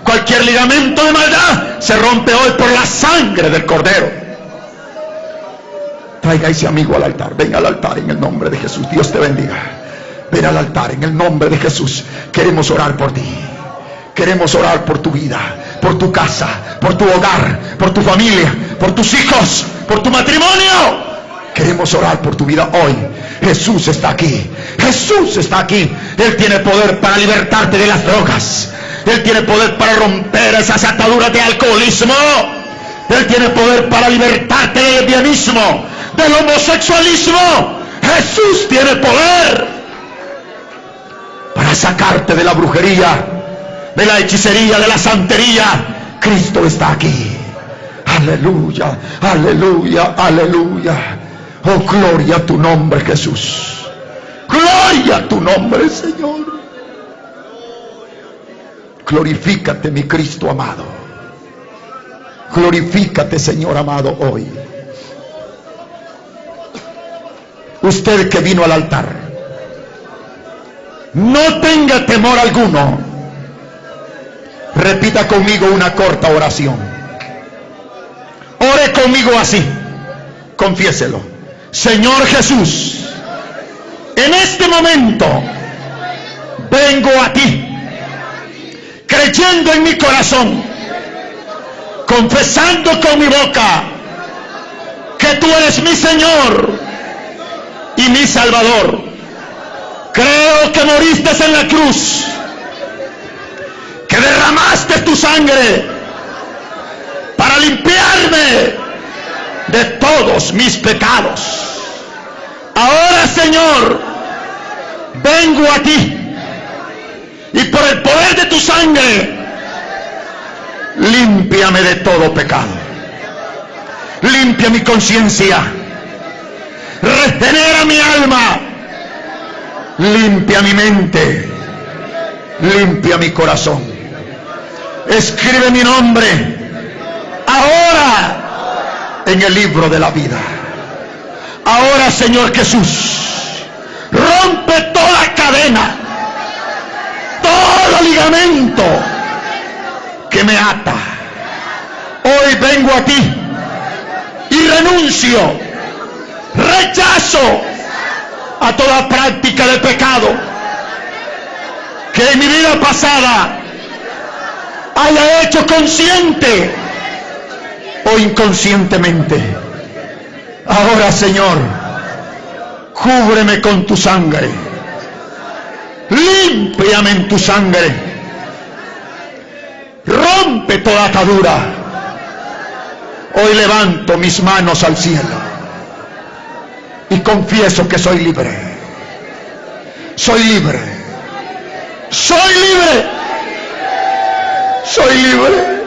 A: Cualquier ligamento de maldad se rompe hoy por la sangre del Cordero. Traiga a ese amigo al altar. Ven al altar en el nombre de Jesús. Dios te bendiga. Ven al altar en el nombre de Jesús. Queremos orar por ti. Queremos orar por tu vida, por tu casa, por tu hogar, por tu familia, por tus hijos, por tu matrimonio. Queremos orar por tu vida hoy. Jesús está aquí. Jesús está aquí. Él tiene poder para libertarte de las drogas. Él tiene poder para romper esas ataduras de alcoholismo. Él tiene poder para libertarte del lesbianismo, del homosexualismo. Jesús tiene poder para sacarte de la brujería, de la hechicería, de la santería. Cristo está aquí. Aleluya, aleluya, aleluya. Oh, gloria a tu nombre, Jesús. Gloria a tu nombre, Señor. Glorifícate, mi Cristo amado. Glorifícate, Señor amado, hoy. Usted que vino al altar, no tenga temor alguno. Repita conmigo una corta oración. Ore conmigo así. Confiéselo. Señor Jesús, en este momento vengo a ti, creyendo en mi corazón, confesando con mi boca que tú eres mi Señor y mi Salvador. Creo que moriste en la cruz, que derramaste tu sangre para limpiarme de todos mis pecados. Ahora, Señor, vengo a ti y por el poder de tu sangre, límpiame de todo pecado. Limpia mi conciencia, regenera mi alma, limpia mi mente, limpia mi corazón. Escribe mi nombre ahora en el libro de la vida. Ahora, Señor Jesús, rompe toda cadena, todo ligamento que me ata. Hoy vengo a ti y renuncio, rechazo a toda práctica de pecado que en mi vida pasada haya hecho consciente o inconscientemente. Ahora, Señor, cúbreme con tu sangre, límpiame en tu sangre, rompe toda atadura. Hoy levanto mis manos al cielo y confieso que soy libre. Soy libre. Soy libre. Soy libre.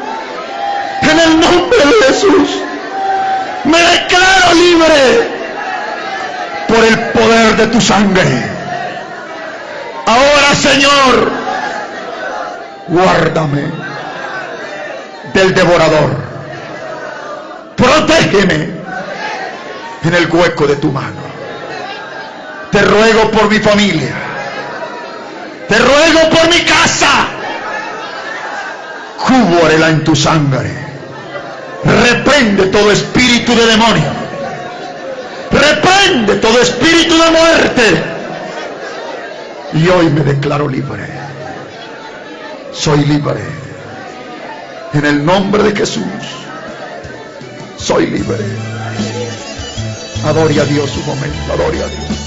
A: En el nombre de Jesús me declaro libre por el poder de tu sangre. Ahora, Señor, guárdame del devorador. Protégeme en el hueco de tu mano. Te ruego por mi familia. Te ruego por mi casa. Cúbrela en tu sangre. Reprende todo espíritu de demonio. Reprende todo espíritu de muerte. Y hoy me declaro libre. Soy libre. En el nombre de Jesús. Soy libre. Adore a Dios un momento. Adore a Dios.